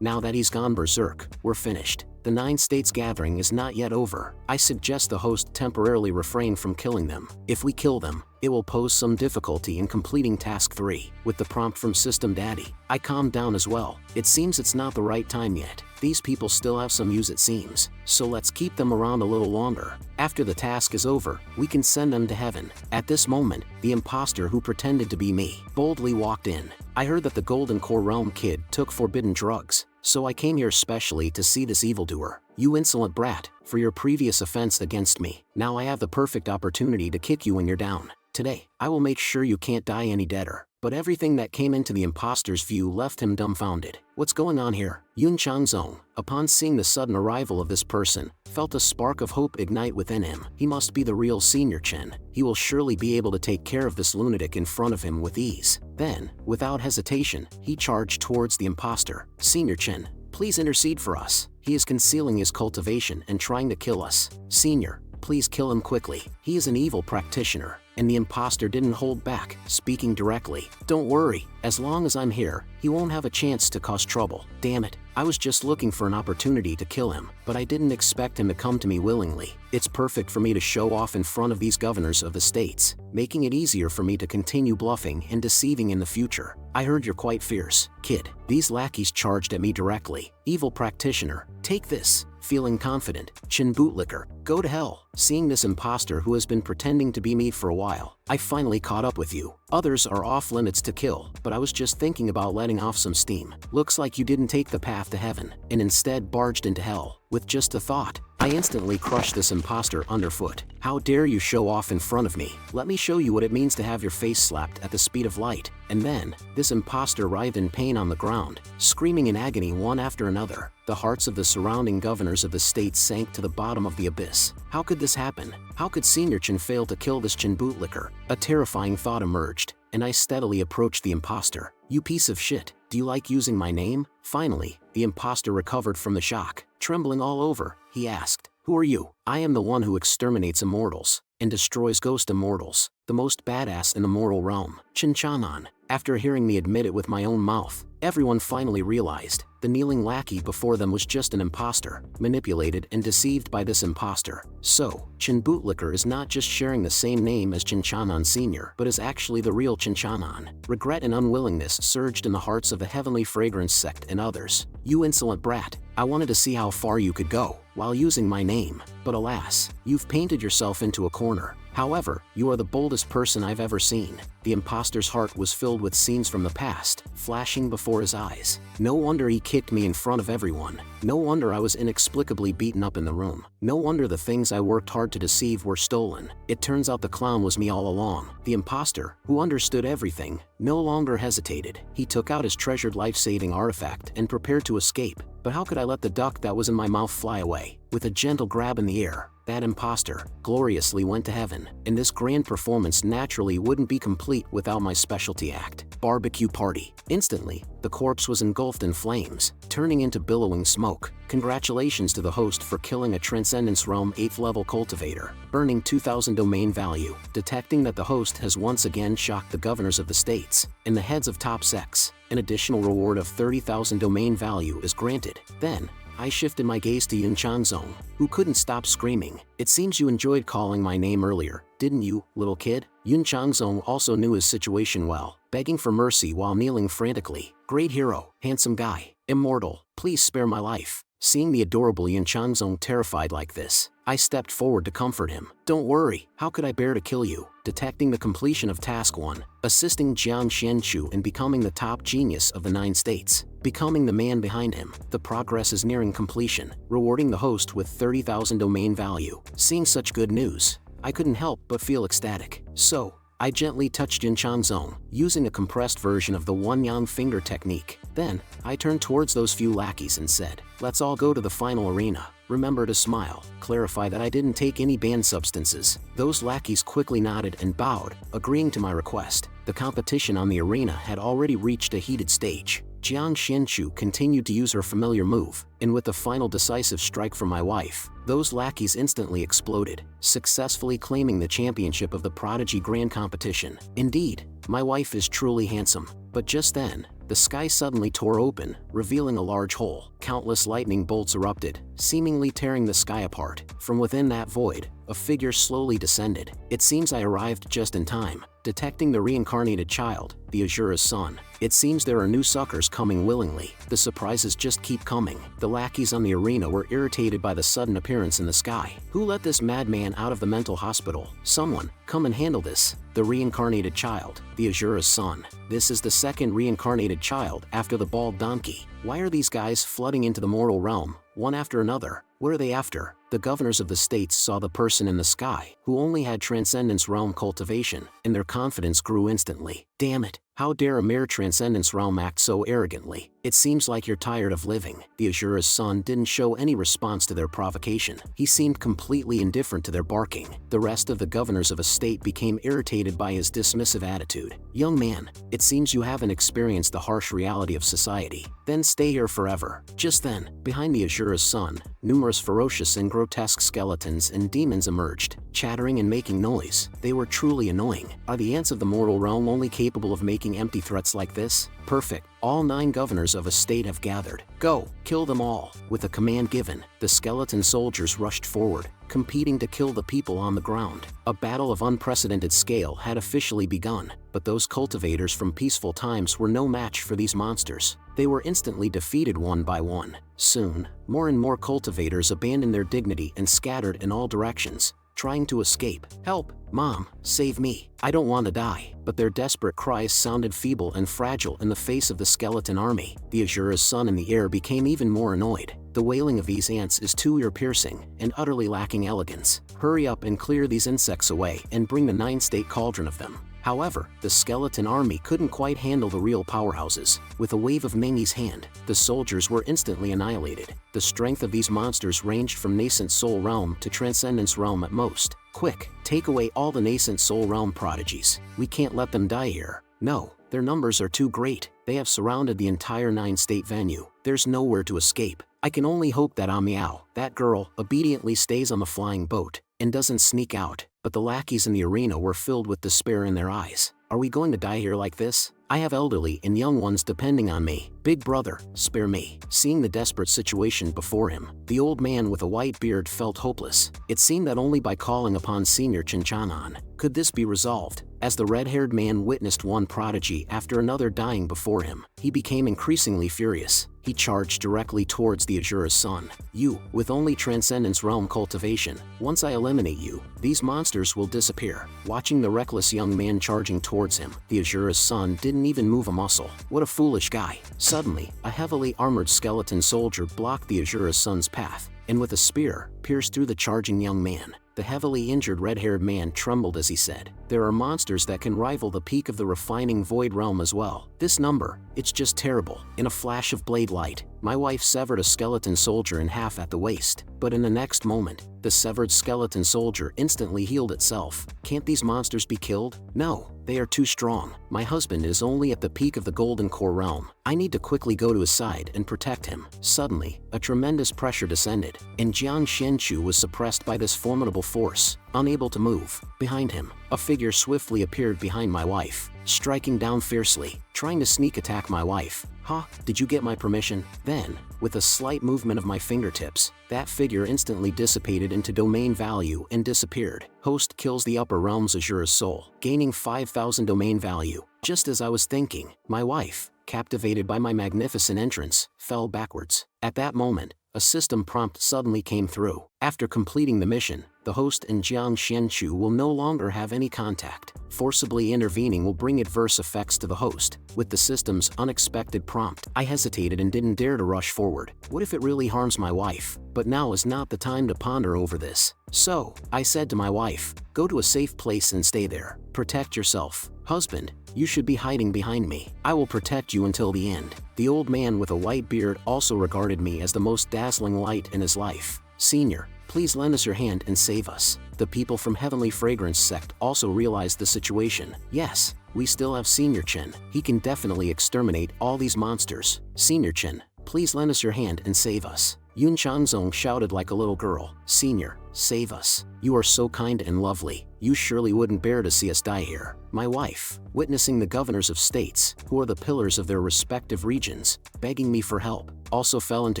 Speaker 1: Now that he's gone berserk, we're finished. The 9 states gathering is not yet over. I suggest the host temporarily refrain from killing them. If we kill them, it will pose some difficulty in completing task 3. With the prompt from System Daddy, I calmed down as well. It seems it's not the right time yet. These people still have some use, it seems, so let's keep them around a little longer. After the task is over, we can send them to heaven. At this moment, the imposter who pretended to be me boldly walked in. I heard that the Golden Core Realm kid took forbidden drugs, so I came here specially to see this evildoer. You insolent brat, for your previous offense against me, now I have the perfect opportunity to kick you when you're down. Today, I will make sure you can't die any deader. But everything that came into the imposter's view left him dumbfounded. What's going on here? Yun Changzong, upon seeing the sudden arrival of this person, felt a spark of hope ignite within him. He must be the real Senior Chen. He will surely be able to take care of this lunatic in front of him with ease. Then, without hesitation, he charged towards the imposter. Senior Chen, please intercede for us. He is concealing his cultivation and trying to kill us. Senior, please kill him quickly. He is an evil practitioner. And the imposter didn't hold back, speaking directly. Don't worry, as long as I'm here, he won't have a chance to cause trouble. Damn it, I was just looking for an opportunity to kill him, but I didn't expect him to come to me willingly. It's perfect for me to show off in front of these governors of the states, making it easier for me to continue bluffing and deceiving in the future. I heard you're quite fierce, kid. These lackeys charged at me directly. Evil practitioner, take this. Feeling confident, Chin Bootlicker, go to hell. Seeing this imposter who has been pretending to be me for a while, I finally caught up with you. Others are off limits to kill, but I was just thinking about letting off some steam. Looks like you didn't take the path to heaven, and instead barged into hell. With just a thought, I instantly crushed this imposter underfoot. How dare you show off in front of me? Let me show you what it means to have your face slapped at the speed of light. And then, this imposter writhed in pain on the ground, screaming in agony one after another. The hearts of the surrounding governors of the state sank to the bottom of the abyss. How could this happen? How could Senior Chen fail to kill this Chin Bootlicker? A terrifying thought emerged, and I steadily approached the imposter. You piece of shit, do you like using my name? Finally, the imposter recovered from the shock. Trembling all over, he asked, who are you? I am the one who exterminates immortals and destroys ghost immortals, the most badass in the mortal realm. Chin Chanan. After hearing me admit it with my own mouth, everyone finally realized the kneeling lackey before them was just an imposter, manipulated and deceived by this imposter. So, Chin Bootlicker is not just sharing the same name as Chin Chanan Sr., but is actually the real Chin Chanan. Regret and unwillingness surged in the hearts of the Heavenly Fragrance sect and others. You insolent brat, I wanted to see how far you could go while using my name, but alas, you've painted yourself into a corner. However, you are the boldest person I've ever seen. The imposter's heart was filled with scenes from the past, flashing before his eyes. No wonder he kicked me in front of everyone. No wonder I was inexplicably beaten up in the room. No wonder the things I worked hard to deceive were stolen. It turns out the clown was me all along. The imposter, who understood everything, no longer hesitated. He took out his treasured life-saving artifact and prepared to escape. But how could I let the duck that was in my mouth fly away? With a gentle grab in the air, that imposter gloriously went to heaven, and this grand performance naturally wouldn't be complete without my specialty act, barbecue party. Instantly, the corpse was engulfed in flames, turning into billowing smoke. Congratulations to the host for killing a Transcendence Realm 8th level cultivator, earning 2,000 domain value. Detecting that the host has once again shocked the governors of the states and the heads of top sects, an additional reward of 30,000 domain value is granted. Then, I shifted my gaze to Yun Changzong, who couldn't stop screaming. It seems you enjoyed calling my name earlier, didn't you, little kid? Yun Changzong also knew his situation well, begging for mercy while kneeling frantically. Great hero, handsome guy, immortal, please spare my life. Seeing the adorable Yun Changzong terrified like this, I stepped forward to comfort him. Don't worry, how could I bear to kill you? Detecting the completion of Task 1, assisting Jiang Xianchu in becoming the top genius of the 9 states, becoming the man behind him. The progress is nearing completion, rewarding the host with 30,000 domain value. Seeing such good news, I couldn't help but feel ecstatic. So, I gently touched Yun Changzong, using a compressed version of the one-yang finger technique. Then, I turned towards those few lackeys and said, let's all go to the final arena. Remember to smile, clarify that I didn't take any banned substances. Those lackeys quickly nodded and bowed, agreeing to my request. The competition on the arena had already reached a heated stage. Jiang Xianchu continued to use her familiar move, and with the final decisive strike from my wife, those lackeys instantly exploded, successfully claiming the championship of the Prodigy Grand Competition. Indeed, my wife is truly handsome. But just then, the sky suddenly tore open, revealing a large hole. Countless lightning bolts erupted, seemingly tearing the sky apart. From within that void, a figure slowly descended. It seems I arrived just in time, detecting the reincarnated child, the Azura's son. It seems there are new suckers coming willingly. The surprises just keep coming. The lackeys on the arena were irritated by the sudden appearance in the sky. Who let this madman out of the mental hospital? Someone, come and handle this. The reincarnated child, the Azura's son. This is the second reincarnated child after the bald donkey. Why are these guys flooding into the mortal realm, one after another? What are they after? The governors of the states saw the person in the sky, who only had Transcendence Realm cultivation, and their confidence grew instantly. Damn it, how dare a mere Transcendence Realm act so arrogantly? It seems like you're tired of living. The Azura's son didn't show any response to their provocation. He seemed completely indifferent to their barking. The rest of the governors of a state became irritated by his dismissive attitude. Young man, it seems you haven't experienced the harsh reality of society. Then stay here forever. Just then, behind the Azura's son, numerous ferocious and grotesque skeletons and demons emerged, chattering and making noise. They were truly annoying. Are the ants of the mortal realm only capable of making empty threats like this? Perfect. All 9 governors of a state have gathered. Go, kill them all. With a command given, the skeleton soldiers rushed forward, competing to kill the people on the ground. A battle of unprecedented scale had officially begun, but those cultivators from peaceful times were no match for these monsters. They were instantly defeated one by one. Soon, more and more cultivators abandoned their dignity and scattered in all directions, trying to escape. Help! Mom, save me. I don't want to die. But their desperate cries sounded feeble and fragile in the face of the skeleton army. The Azura's son in the air became even more annoyed. The wailing of these ants is too ear-piercing and utterly lacking elegance. Hurry up and clear these insects away and bring the 9-state cauldron of them. However, the skeleton army couldn't quite handle the real powerhouses. With a wave of Mengi's hand, the soldiers were instantly annihilated. The strength of these monsters ranged from nascent soul realm to transcendence realm at most. Quick, take away all the nascent soul realm prodigies. We can't let them die here. No, their numbers are too great. They have surrounded the entire 9-state venue. There's nowhere to escape. I can only hope that Amiao, that girl, obediently stays on the flying boat and doesn't sneak out. But the lackeys in the arena were filled with despair in their eyes. Are we going to die here like this? I have elderly and young ones depending on me. Big brother, spare me. Seeing the desperate situation before him, the old man with a white beard felt hopeless. It seemed that only by calling upon Senior Chinchanan could this be resolved. As the red-haired man witnessed one prodigy after another dying before him, he became increasingly furious. He charged directly towards the Azura's son. You, with only Transcendence Realm cultivation, once I eliminate you, these monsters will disappear. Watching the reckless young man charging towards him, the Azura's son didn't even move a muscle. What a foolish guy. Suddenly, a heavily armored skeleton soldier blocked the Azura's son's path, and with a spear, pierced through the charging young man. The heavily injured red-haired man trembled as he said, "There are monsters that can rival the peak of the refining void realm as well. This number, it's just terrible." In a flash of blade light, my wife severed a skeleton soldier in half at the waist, but in the next moment, the severed skeleton soldier instantly healed itself. Can't these monsters be killed? No, they are too strong. My husband is only at the peak of the golden core realm. I need to quickly go to his side and protect him. Suddenly, a tremendous pressure descended, and Jiang Xianchu was suppressed by this formidable force. Unable to move, behind him, a figure swiftly appeared behind my wife, striking down fiercely, trying to sneak attack my wife. "Huh? Did you get my permission?" Then, with a slight movement of my fingertips, that figure instantly dissipated into domain value and disappeared. Host kills the upper realm's Azura's soul, gaining 5,000 domain value. Just as I was thinking, my wife, captivated by my magnificent entrance, fell backwards. At that moment, a system prompt suddenly came through. After completing the mission, the host and Jiang Xianchu will no longer have any contact. Forcibly intervening will bring adverse effects to the host. With the system's unexpected prompt, I hesitated and didn't dare to rush forward. What if it really harms my wife? But now is not the time to ponder over this. So, I said to my wife, "Go to a safe place and stay there. Protect yourself. Husband, you should be hiding behind me. I will protect you until the end." The old man with a white beard also regarded me as the most dazzling light in his life. "Senior, please lend us your hand and save us." The people from Heavenly Fragrance sect also realized the situation. "Yes, we still have Senior Chen. He can definitely exterminate all these monsters. Senior Chen, please lend us your hand and save us." Yun Chanzong shouted like a little girl, "Senior, save us. You are so kind and lovely. You surely wouldn't bear to see us die here." My wife, witnessing the governors of states, who are the pillars of their respective regions, begging me for help, also fell into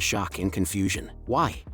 Speaker 1: shock and confusion. Why?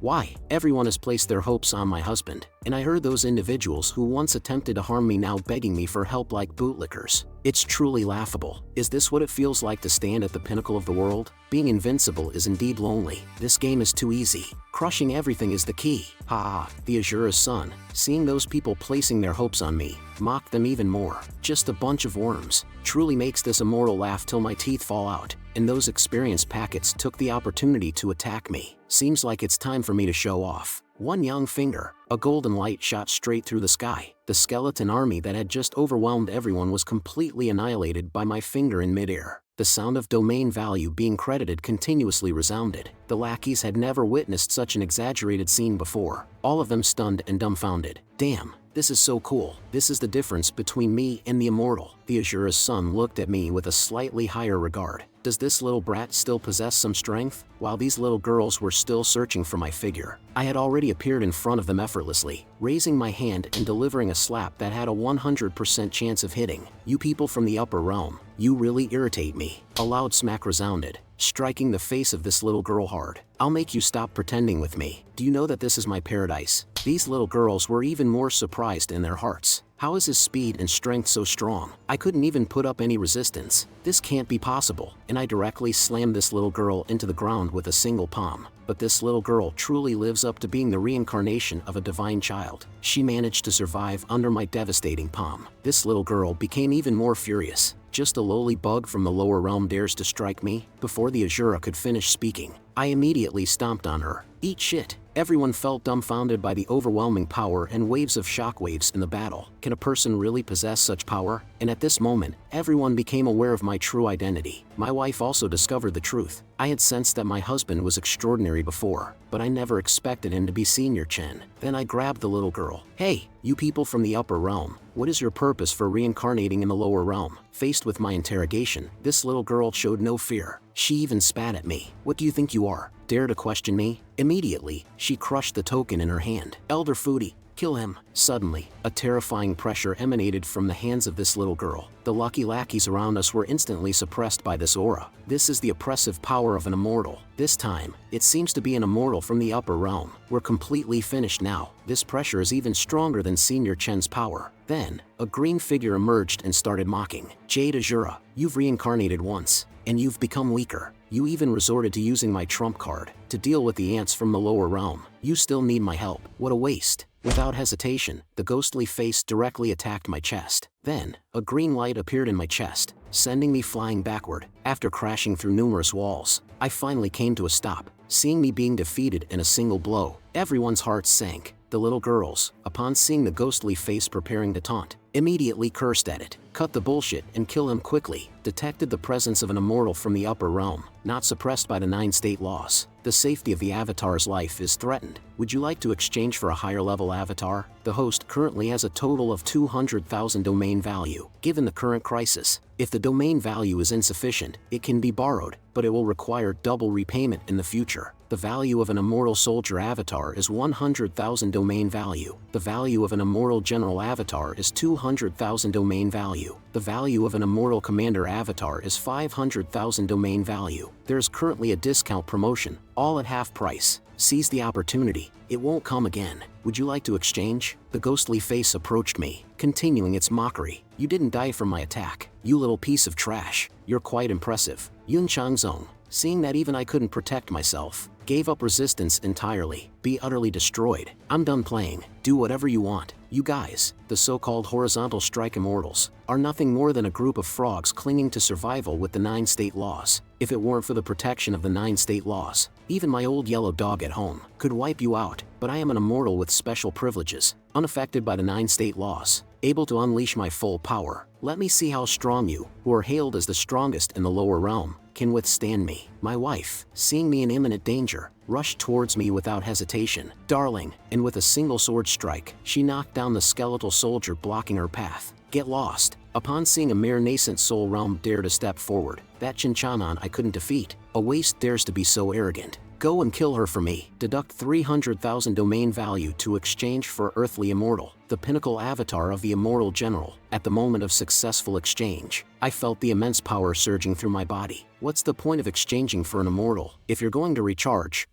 Speaker 1: Everyone has placed their hopes on my husband, and I heard those individuals who once attempted to harm me now begging me for help like bootlickers. It's truly laughable. Is this what it feels like to stand at the pinnacle of the world? Being invincible is indeed lonely. This game is too easy. Crushing everything is the key. Ha! The Azura's son, seeing those people placing their hopes on me, mocked them even more. Just a bunch of worms. Truly makes this immortal laugh till my teeth fall out. And those experienced packets took the opportunity to attack me. Seems like it's time for me to show off. One young finger, a golden light shot straight through the sky. The skeleton army that had just overwhelmed everyone was completely annihilated by my finger in midair. The sound of domain value being credited continuously resounded. The lackeys had never witnessed such an exaggerated scene before, all of them stunned and dumbfounded. Damn, this is so cool. This is the difference between me and the immortal. The Azura's son looked at me with a slightly higher regard. Does this little brat still possess some strength? While these little girls were still searching for my figure, I had already appeared in front of them effortlessly, raising my hand and delivering a slap that had a 100% chance of hitting. "You people from the upper realm, you really irritate me." A loud smack resounded, striking the face of this little girl hard. "I'll make you stop pretending with me. Do you know that this is my paradise?" These little girls were even more surprised in their hearts. How is his speed and strength so strong? I couldn't even put up any resistance. This can't be possible. And I directly slammed this little girl into the ground with a single palm. But this little girl truly lives up to being the reincarnation of a divine child. She managed to survive under my devastating palm. This little girl became even more furious. Just a lowly bug from the lower realm dares to strike me? Before the Azura could finish speaking, I immediately stomped on her. Eat shit. Everyone felt dumbfounded by the overwhelming power and waves of shockwaves in the battle. Can a person really possess such power? And at this moment, everyone became aware of my true identity. My wife also discovered the truth. I had sensed that my husband was extraordinary before, but I never expected him to be Senior Chen. Then I grabbed the little girl. "Hey, you people from the upper realm, what is your purpose for reincarnating in the lower realm?" Faced with my interrogation, this little girl showed no fear. She even spat at me. "What do you think you are? Dare to question me?" Immediately, she crushed the token in her hand. "Elder Foodie, Kill him. Suddenly, a terrifying pressure emanated from the hands of this little girl. The lucky lackeys around us were instantly suppressed by this aura. This is the oppressive power of an immortal. This time, it seems to be an immortal from the upper realm. We're completely finished now. This pressure is even stronger than Senior Chen's power. Then, a green figure emerged and started mocking. Jade Azura, you've reincarnated once, and you've become weaker. You even resorted to using my trump card to deal with the ants from the lower realm. You still need my help. What a waste. Without hesitation, the ghostly face directly attacked my chest. Then, a green light appeared in my chest, sending me flying backward. After crashing through numerous walls, I finally came to a stop. Seeing me being defeated in a single blow, everyone's hearts sank. The little girls, upon seeing the ghostly face preparing to taunt, immediately cursed at it. Cut the bullshit and kill him quickly. Detected the presence of an immortal from the upper realm, not suppressed by the 9 state laws. The safety of the avatar's life is threatened. Would you like to exchange for a higher level avatar? The host currently has a total of 200,000 domain value. Given the current crisis, if the domain value is insufficient, it can be borrowed, but it will require double repayment in the future. The value of an immortal soldier avatar is 100,000 domain value. The value of an immortal general avatar is 200,000 domain value. The value of an immortal commander avatar is 500,000 domain value. There is currently a discount promotion, all at half price. Seize the opportunity. It won't come again. Would you like to exchange? The ghostly face approached me, continuing its mockery. You didn't die from my attack. You little piece of trash. You're quite impressive. Yun Changzong, seeing that even I couldn't protect myself, gave up resistance entirely. Be utterly destroyed. I'm done playing. Do whatever you want. You guys, the so-called horizontal strike immortals, are nothing more than a group of frogs clinging to survival with the 9 state laws. If it weren't for the protection of the 9 state laws, even my old yellow dog at home could wipe you out. But I am an immortal with special privileges, unaffected by the 9 state laws, able to unleash my full power. Let me see how strong you, who are hailed as the strongest in the lower realm, can withstand me. My wife, seeing me in imminent danger, rushed towards me without hesitation. Darling, and with a single sword strike, she knocked down the skeletal soldier blocking her path. Get lost. Upon seeing a mere nascent soul realm dare to step forward, that Chinchanon I couldn't defeat. A waste dares to be so arrogant. Go and kill her for me. Deduct 300,000 domain value to exchange for earthly immortal, the pinnacle avatar of the immortal general. At the moment of successful exchange, I felt the immense power surging through my body. What's the point of exchanging for an immortal? If you're going to recharge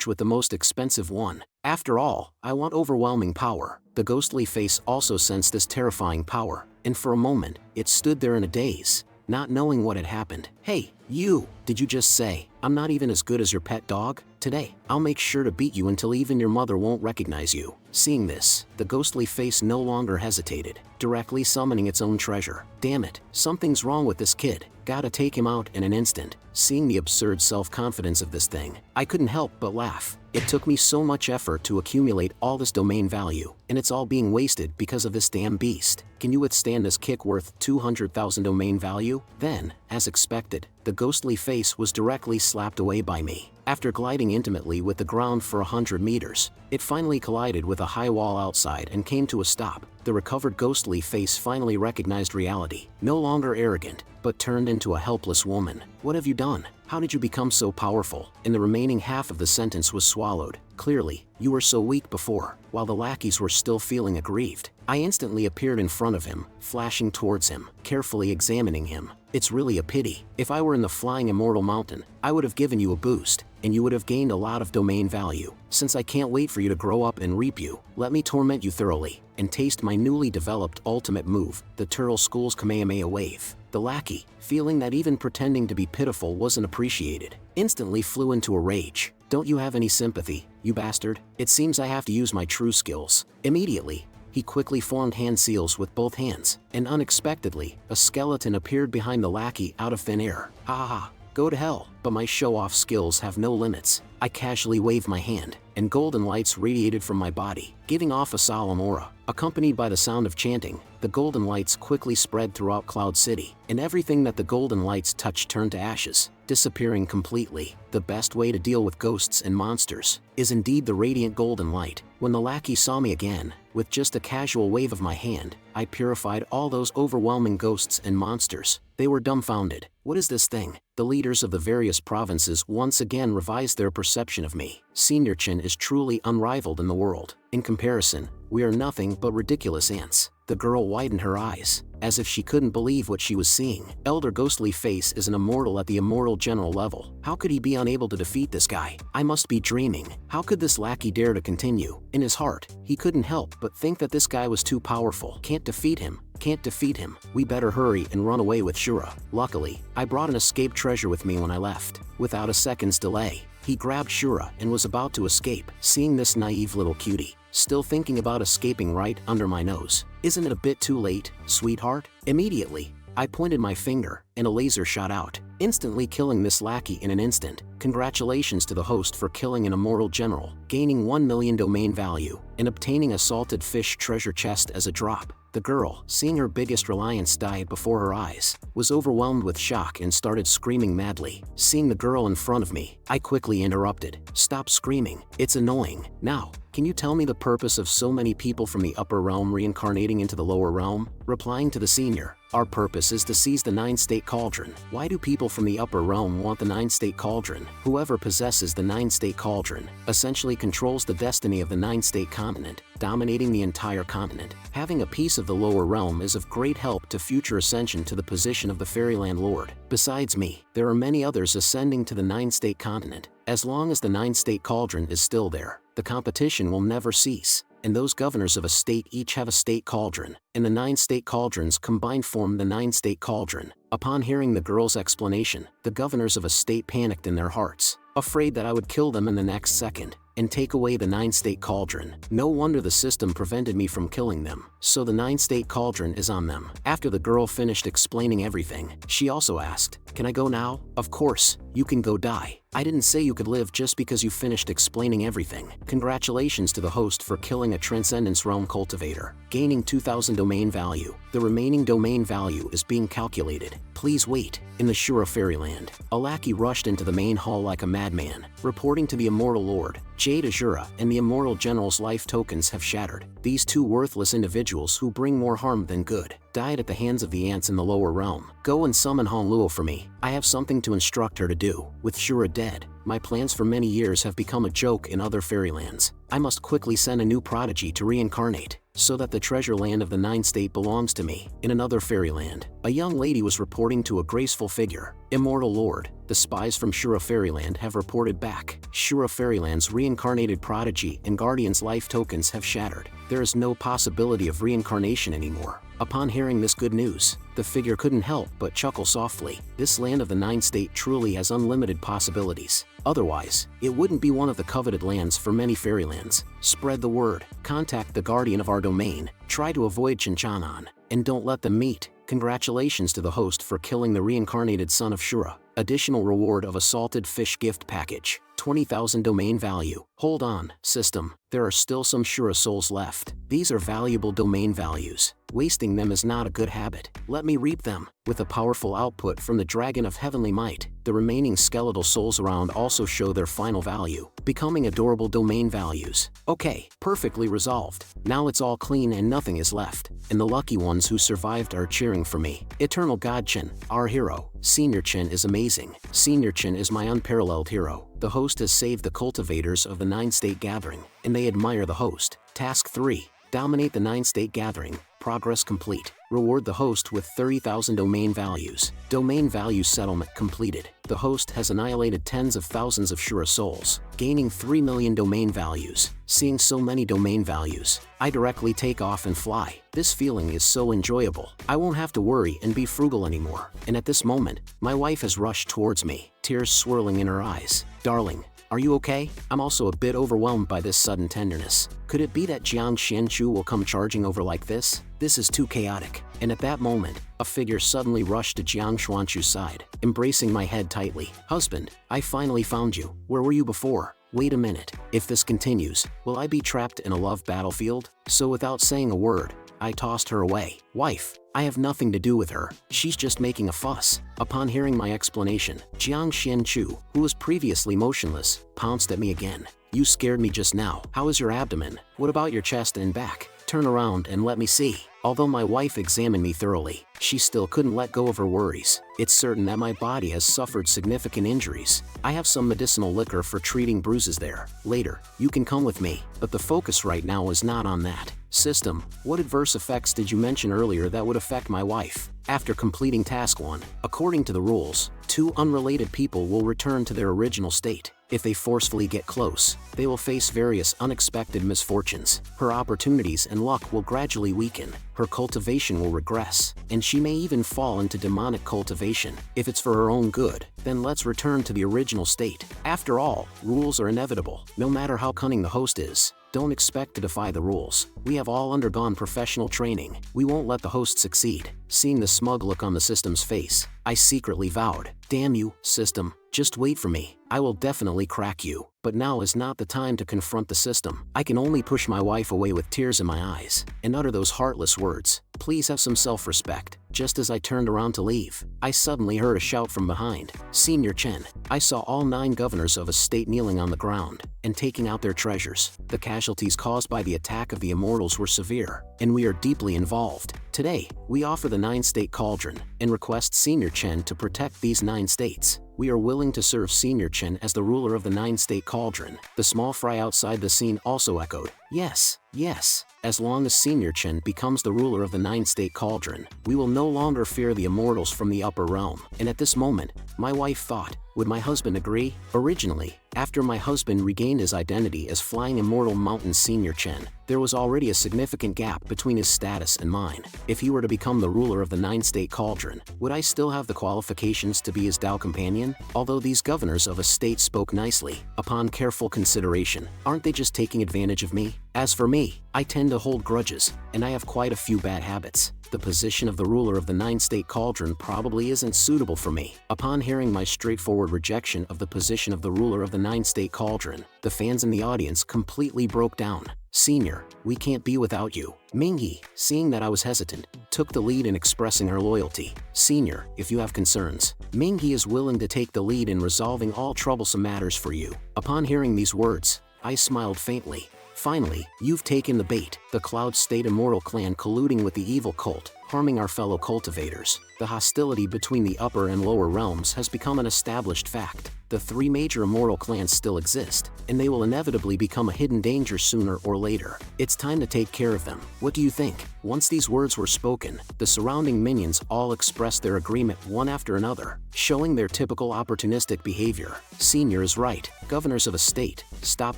Speaker 1: with the most expensive one. After all, I want overwhelming power. The ghostly face also sensed this terrifying power, and for a moment, it stood there in a daze, not knowing what had happened. Hey, you! Did you just say, I'm not even as good as your pet dog? Today, I'll make sure to beat you until even your mother won't recognize you. Seeing this, the ghostly face no longer hesitated, directly summoning its own treasure. Damn it, something's wrong with this kid. Gotta take him out in an instant. Seeing the absurd self-confidence of this thing, I couldn't help but laugh. It took me so much effort to accumulate all this domain value, and it's all being wasted because of this damn beast. Can you withstand this kick worth 200,000 domain value? Then, as expected, the ghostly face was directly slapped away by me. After gliding intimately with the ground for 100 meters, it finally collided with a high wall outside and came to a stop. The recovered ghostly face finally recognized reality, no longer arrogant, but turned into a helpless woman. What have you done? How did you become so powerful? And the remaining half of the sentence was swallowed. Clearly, you were so weak before, while the lackeys were still feeling aggrieved. I instantly appeared in front of him, flashing towards him, carefully examining him. It's really a pity. If I were in the flying immortal mountain, I would have given you a boost, and you would have gained a lot of domain value. Since I can't wait for you to grow up and reap you, let me torment you thoroughly, and taste my newly developed ultimate move, the Turtle School's Kamehameha Wave. The lackey, feeling that even pretending to be pitiful wasn't appreciated, instantly flew into a rage. Don't you have any sympathy, you bastard? It seems I have to use my true skills. Immediately, he quickly formed hand seals with both hands, and unexpectedly, a skeleton appeared behind the lackey out of thin air. Ha ha ha. Go to hell, but my show-off skills have no limits. I casually waved my hand, and golden lights radiated from my body, giving off a solemn aura. Accompanied by the sound of chanting, the golden lights quickly spread throughout Cloud City, and everything that the golden lights touched turned to ashes, disappearing completely. The best way to deal with ghosts and monsters is indeed the radiant golden light. When the lackey saw me again, with just a casual wave of my hand, I purified all those overwhelming ghosts and monsters. They were dumbfounded. What is this thing? The leaders of the various provinces once again revised their perception perception of me. Senior Chin is truly unrivaled in the world. In comparison, we are nothing but ridiculous ants. The girl widened her eyes, as if she couldn't believe what she was seeing. Elder Ghostly Face is an immortal at the immortal general level. How could he be unable to defeat this guy? I must be dreaming. How could this lackey dare to continue? In his heart, he couldn't help but think that this guy was too powerful. Can't defeat him. Can't defeat him. We better hurry and run away with Shura. Luckily, I brought an escape treasure with me when I left. Without a second's delay, he grabbed Shura and was about to escape. Seeing this naive little cutie, still thinking about escaping right under my nose. Isn't it a bit too late, sweetheart? Immediately, I pointed my finger, and a laser shot out, instantly killing this lackey in an instant. Congratulations to the host for killing an immortal general, gaining 1 million domain value, and obtaining a salted fish treasure chest as a drop. The girl, seeing her biggest reliance die before her eyes, was overwhelmed with shock and started screaming madly. Seeing the girl in front of me, I quickly interrupted. Stop screaming, it's annoying. Now, can you tell me the purpose of so many people from the upper realm reincarnating into the lower realm? Replying to the senior, our purpose is to seize the 9-state cauldron. Why do people from the upper realm want the 9-state cauldron? Whoever possesses the 9-state cauldron essentially controls the destiny of the 9-state continent, dominating the entire continent. Having a piece of the lower realm is of great help to future ascension to the position of the Fairyland Lord. Besides me, there are many others ascending to the 9-state continent. As long as the 9-state cauldron is still there, the competition will never cease. And those governors of a state each have a state cauldron, and the 9-state cauldrons combined form the 9-state cauldron. Upon hearing the girl's explanation, the governors of a state panicked in their hearts, afraid that I would kill them in the next second and take away the 9-state cauldron. No wonder the system prevented me from killing them, so the 9-state cauldron is on them. After the girl finished explaining everything, she also asked, "Can I go now?" "Of course, you can go die. I didn't say you could live just because you finished explaining everything." Congratulations to the host for killing a Transcendence Realm cultivator, gaining 2,000 domain value. The remaining domain value is being calculated. Please wait. In the Shura Fairyland, a lackey rushed into the main hall like a madman, reporting to the Immortal Lord, Jade Azura and the Immortal General's life tokens have shattered. These two worthless individuals who bring more harm than good died at the hands of the ants in the lower realm. Go and summon Hong Luo for me. I have something to instruct her to do. With Shura dead, my plans for many years have become a joke in other fairylands. I must quickly send a new prodigy to reincarnate, so that the treasure land of the 9-state belongs to me. In another fairyland, a young lady was reporting to a graceful figure. Immortal Lord, the spies from Shura Fairyland have reported back. Shura Fairyland's reincarnated prodigy and guardian's life tokens have shattered. There is no possibility of reincarnation anymore. Upon hearing this good news, the figure couldn't help but chuckle softly. This land of the 9-state truly has unlimited possibilities. Otherwise, it wouldn't be one of the coveted lands for many fairylands. Spread the word, contact the guardian of our domain, try to avoid Chinchanan, and don't let them meet. Congratulations to the host for killing the reincarnated son of Shura. Additional reward of a salted fish gift package, 20,000 domain value. Hold on, system, there are still some Shura souls left. These are valuable domain values. Wasting them is not a good habit. Let me reap them. With a powerful output from the Dragon of Heavenly Might, the remaining skeletal souls around also show their final value, becoming adorable domain values. Okay, perfectly resolved. Now it's all clean and nothing is left, and the lucky ones who survived are cheering for me. Eternal God Chin, our hero. Senior Chin is amazing. Senior Chin is my unparalleled hero. The host has saved the cultivators of the 9-state gathering, and they admire the host. Task 3. Dominate the 9-state gathering. Progress complete. Reward the host with 30,000 domain values. Domain value settlement completed. The host has annihilated tens of thousands of Shura souls, gaining 3 million domain values. Seeing so many domain values, I directly take off and fly. This feeling is so enjoyable. I won't have to worry and be frugal anymore. And at this moment, my wife has rushed towards me, tears swirling in her eyes. Darling, are you okay? I'm also a bit overwhelmed by this sudden tenderness. Could it be that Jiang Xianchu will come charging over like this? This is too chaotic. And at that moment, a figure suddenly rushed to Jiang Xuanchu's side, embracing my head tightly. Husband, I finally found you. Where were you before? Wait a minute. If this continues, will I be trapped in a love battlefield? So without saying a word, I tossed her away. Wife, I have nothing to do with her. She's just making a fuss. Upon hearing my explanation, Jiang Xianchu, who was previously motionless, pounced at me again. You scared me just now. How is your abdomen? What about your chest and back? Turn around and let me see. Although my wife examined me thoroughly, she still couldn't let go of her worries. It's certain that my body has suffered significant injuries. I have some medicinal liquor for treating bruises there. Later, you can come with me, but the focus right now is not on that. System, what adverse effects did you mention earlier that would affect my wife? After completing task 1, according to the rules, 2 unrelated people will return to their original state. If they forcefully get close, they will face various unexpected misfortunes. Her opportunities and luck will gradually weaken, her cultivation will regress, and she may even fall into demonic cultivation. If it's for her own good, then let's return to the original state. After all, rules are inevitable, no matter how cunning the host is. Don't expect to defy the rules. We have all undergone professional training. We won't let the host succeed. Seeing the smug look on the system's face, I secretly vowed, damn you, system, just wait for me. I will definitely crack you. But now is not the time to confront the system. I can only push my wife away with tears in my eyes and utter those heartless words. Please have some self-respect. Just as I turned around to leave, I suddenly heard a shout from behind. Senior Chen. I saw all 9 governors of a state kneeling on the ground and taking out their treasures. The casualties caused by the attack of the immortals were severe, and we are deeply involved. Today, we offer the 9-state cauldron and request Senior Chen to protect these 9 states. We are willing to serve Senior Chen as the ruler of the 9-state cauldron. The small fry outside the scene also echoed, yes, yes. As long as Senior Chen becomes the ruler of the 9-state cauldron, we will no longer fear the immortals from the upper realm. And at this moment, my wife thought, would my husband agree? Originally, after my husband regained his identity as Flying Immortal Mountain Senior Chen, there was already a significant gap between his status and mine. If he were to become the ruler of the 9-state cauldron, would I still have the qualifications to be his Tao companion? Although these governors of a state spoke nicely, upon careful consideration, aren't they just taking advantage of me? As for me, I tend to hold grudges, and I have quite a few bad habits. The position of the ruler of the 9-state cauldron probably isn't suitable for me. Upon hearing my straightforward rejection of the position of the ruler of the 9-state cauldron, the fans in the audience completely broke down. Senior, we can't be without you. Mingyi, seeing that I was hesitant, took the lead in expressing her loyalty. Senior, if you have concerns, Mingyi is willing to take the lead in resolving all troublesome matters for you. Upon hearing these words, I smiled faintly. Finally, you've taken the bait. The Cloud State Immortal clan colluding with the evil cult, harming our fellow cultivators. The hostility between the upper and lower realms has become an established fact. The 3 major immortal clans still exist, and they will inevitably become a hidden danger sooner or later. It's time to take care of them. What do you think? Once these words were spoken, the surrounding minions all expressed their agreement one after another, showing their typical opportunistic behavior. Senior is right. Governors of a state, stop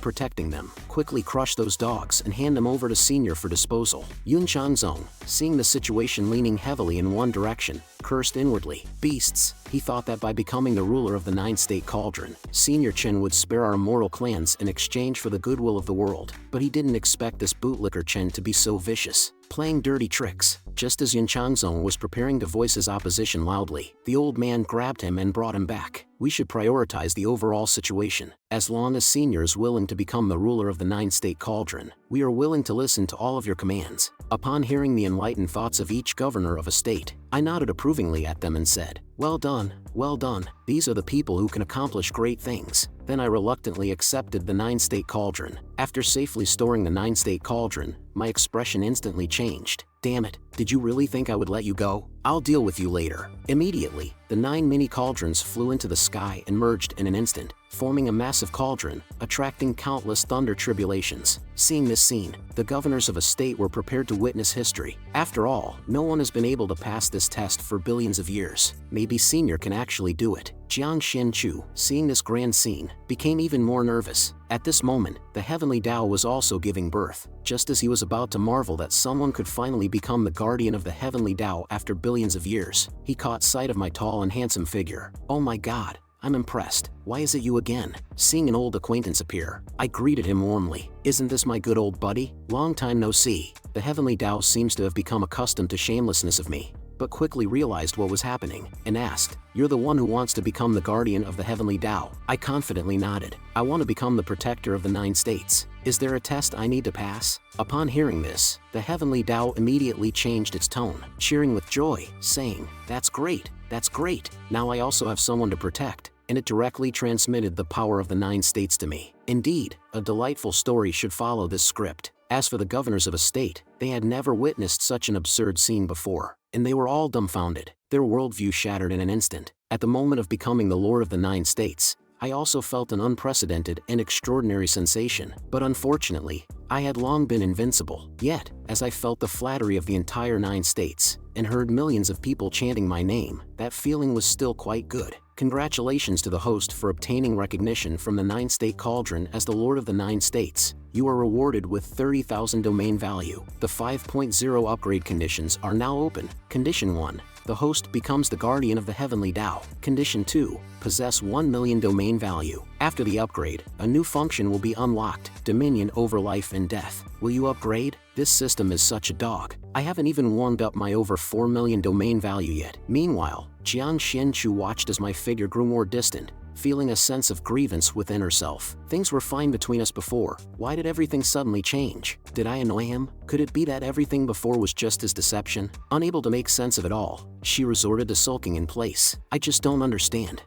Speaker 1: protecting them. Quickly crush those dogs and hand them over to Senior for disposal. Yun Chanzong, seeing the situation leaning heavily in one direction, cursed inwardly. Beasts, he thought that by becoming the ruler of the 9-state cauldron, Senior Chen would spare our immortal clans in exchange for the goodwill of the world. But he didn't expect this bootlicker Chen to be so vicious, playing dirty tricks. Just as Yun Chanzong was preparing to voice his opposition loudly, the old man grabbed him and brought him back. We should prioritize the overall situation. As long as Senior is willing to become the ruler of the 9-state cauldron, we are willing to listen to all of your commands. Upon hearing the enlightened thoughts of each governor of a state, I nodded approvingly at them and said, well done, well done. These are the people who can accomplish great things. Then I reluctantly accepted the 9-state cauldron. After safely storing the 9-state cauldron, my expression instantly changed. Damn it, did you really think I would let you go? I'll deal with you later. Immediately, the 9 mini cauldrons flew into the sky and merged in an instant, forming a massive cauldron, attracting countless thunder tribulations. Seeing this scene, the governors of a state were prepared to witness history. After all, no one has been able to pass this test for billions of years. Maybe Senior can actually do it. Jiang Xin-chu, seeing this grand scene, became even more nervous. At this moment, the heavenly Tao was also giving birth. Just as he was about to marvel that someone could finally become the guardian of the heavenly Tao after billions of years, he caught sight of my tall and handsome figure. Oh my god, I'm impressed. Why is it you again? Seeing an old acquaintance appear, I greeted him warmly. Isn't this my good old buddy? Long time no see. The heavenly Tao seems to have become accustomed to shamelessness of me, but quickly realized what was happening, and asked, you're the one who wants to become the guardian of the heavenly Tao? I confidently nodded. I want to become the protector of the 9 states. Is there a test I need to pass? Upon hearing this, the heavenly Tao immediately changed its tone, cheering with joy, saying, that's great, that's great. Now I also have someone to protect. And it directly transmitted the power of the 9 states to me. Indeed, a delightful story should follow this script. As for the governors of a state, they had never witnessed such an absurd scene before. and they were all dumbfounded, their worldview shattered in an instant. At the moment of becoming the Lord of the Nine States, I also felt an unprecedented and extraordinary sensation, but unfortunately, I had long been invincible. Yet, as I felt the flattery of the entire 9 states, and heard millions of people chanting my name, that feeling was still quite good. Congratulations to the host for obtaining recognition from the 9-state cauldron as the Lord of the 9 states. You are rewarded with 30,000 domain value. The 5.0 upgrade conditions are now open. Condition 1. The host becomes the guardian of the heavenly Tao. Condition 2. Possess 1 million domain value. After the upgrade, a new function will be unlocked, dominion over life and death. Will you upgrade? This system is such a dog. I haven't even warmed up my over 4 million domain value yet. Meanwhile, Jiang Xianchu watched as my figure grew more distant, feeling a sense of grievance within herself. Things were fine between us before. Why did everything suddenly change? Did I annoy him? Could it be that everything before was just his deception? Unable to make sense of it all, she resorted to sulking in place. I just don't understand.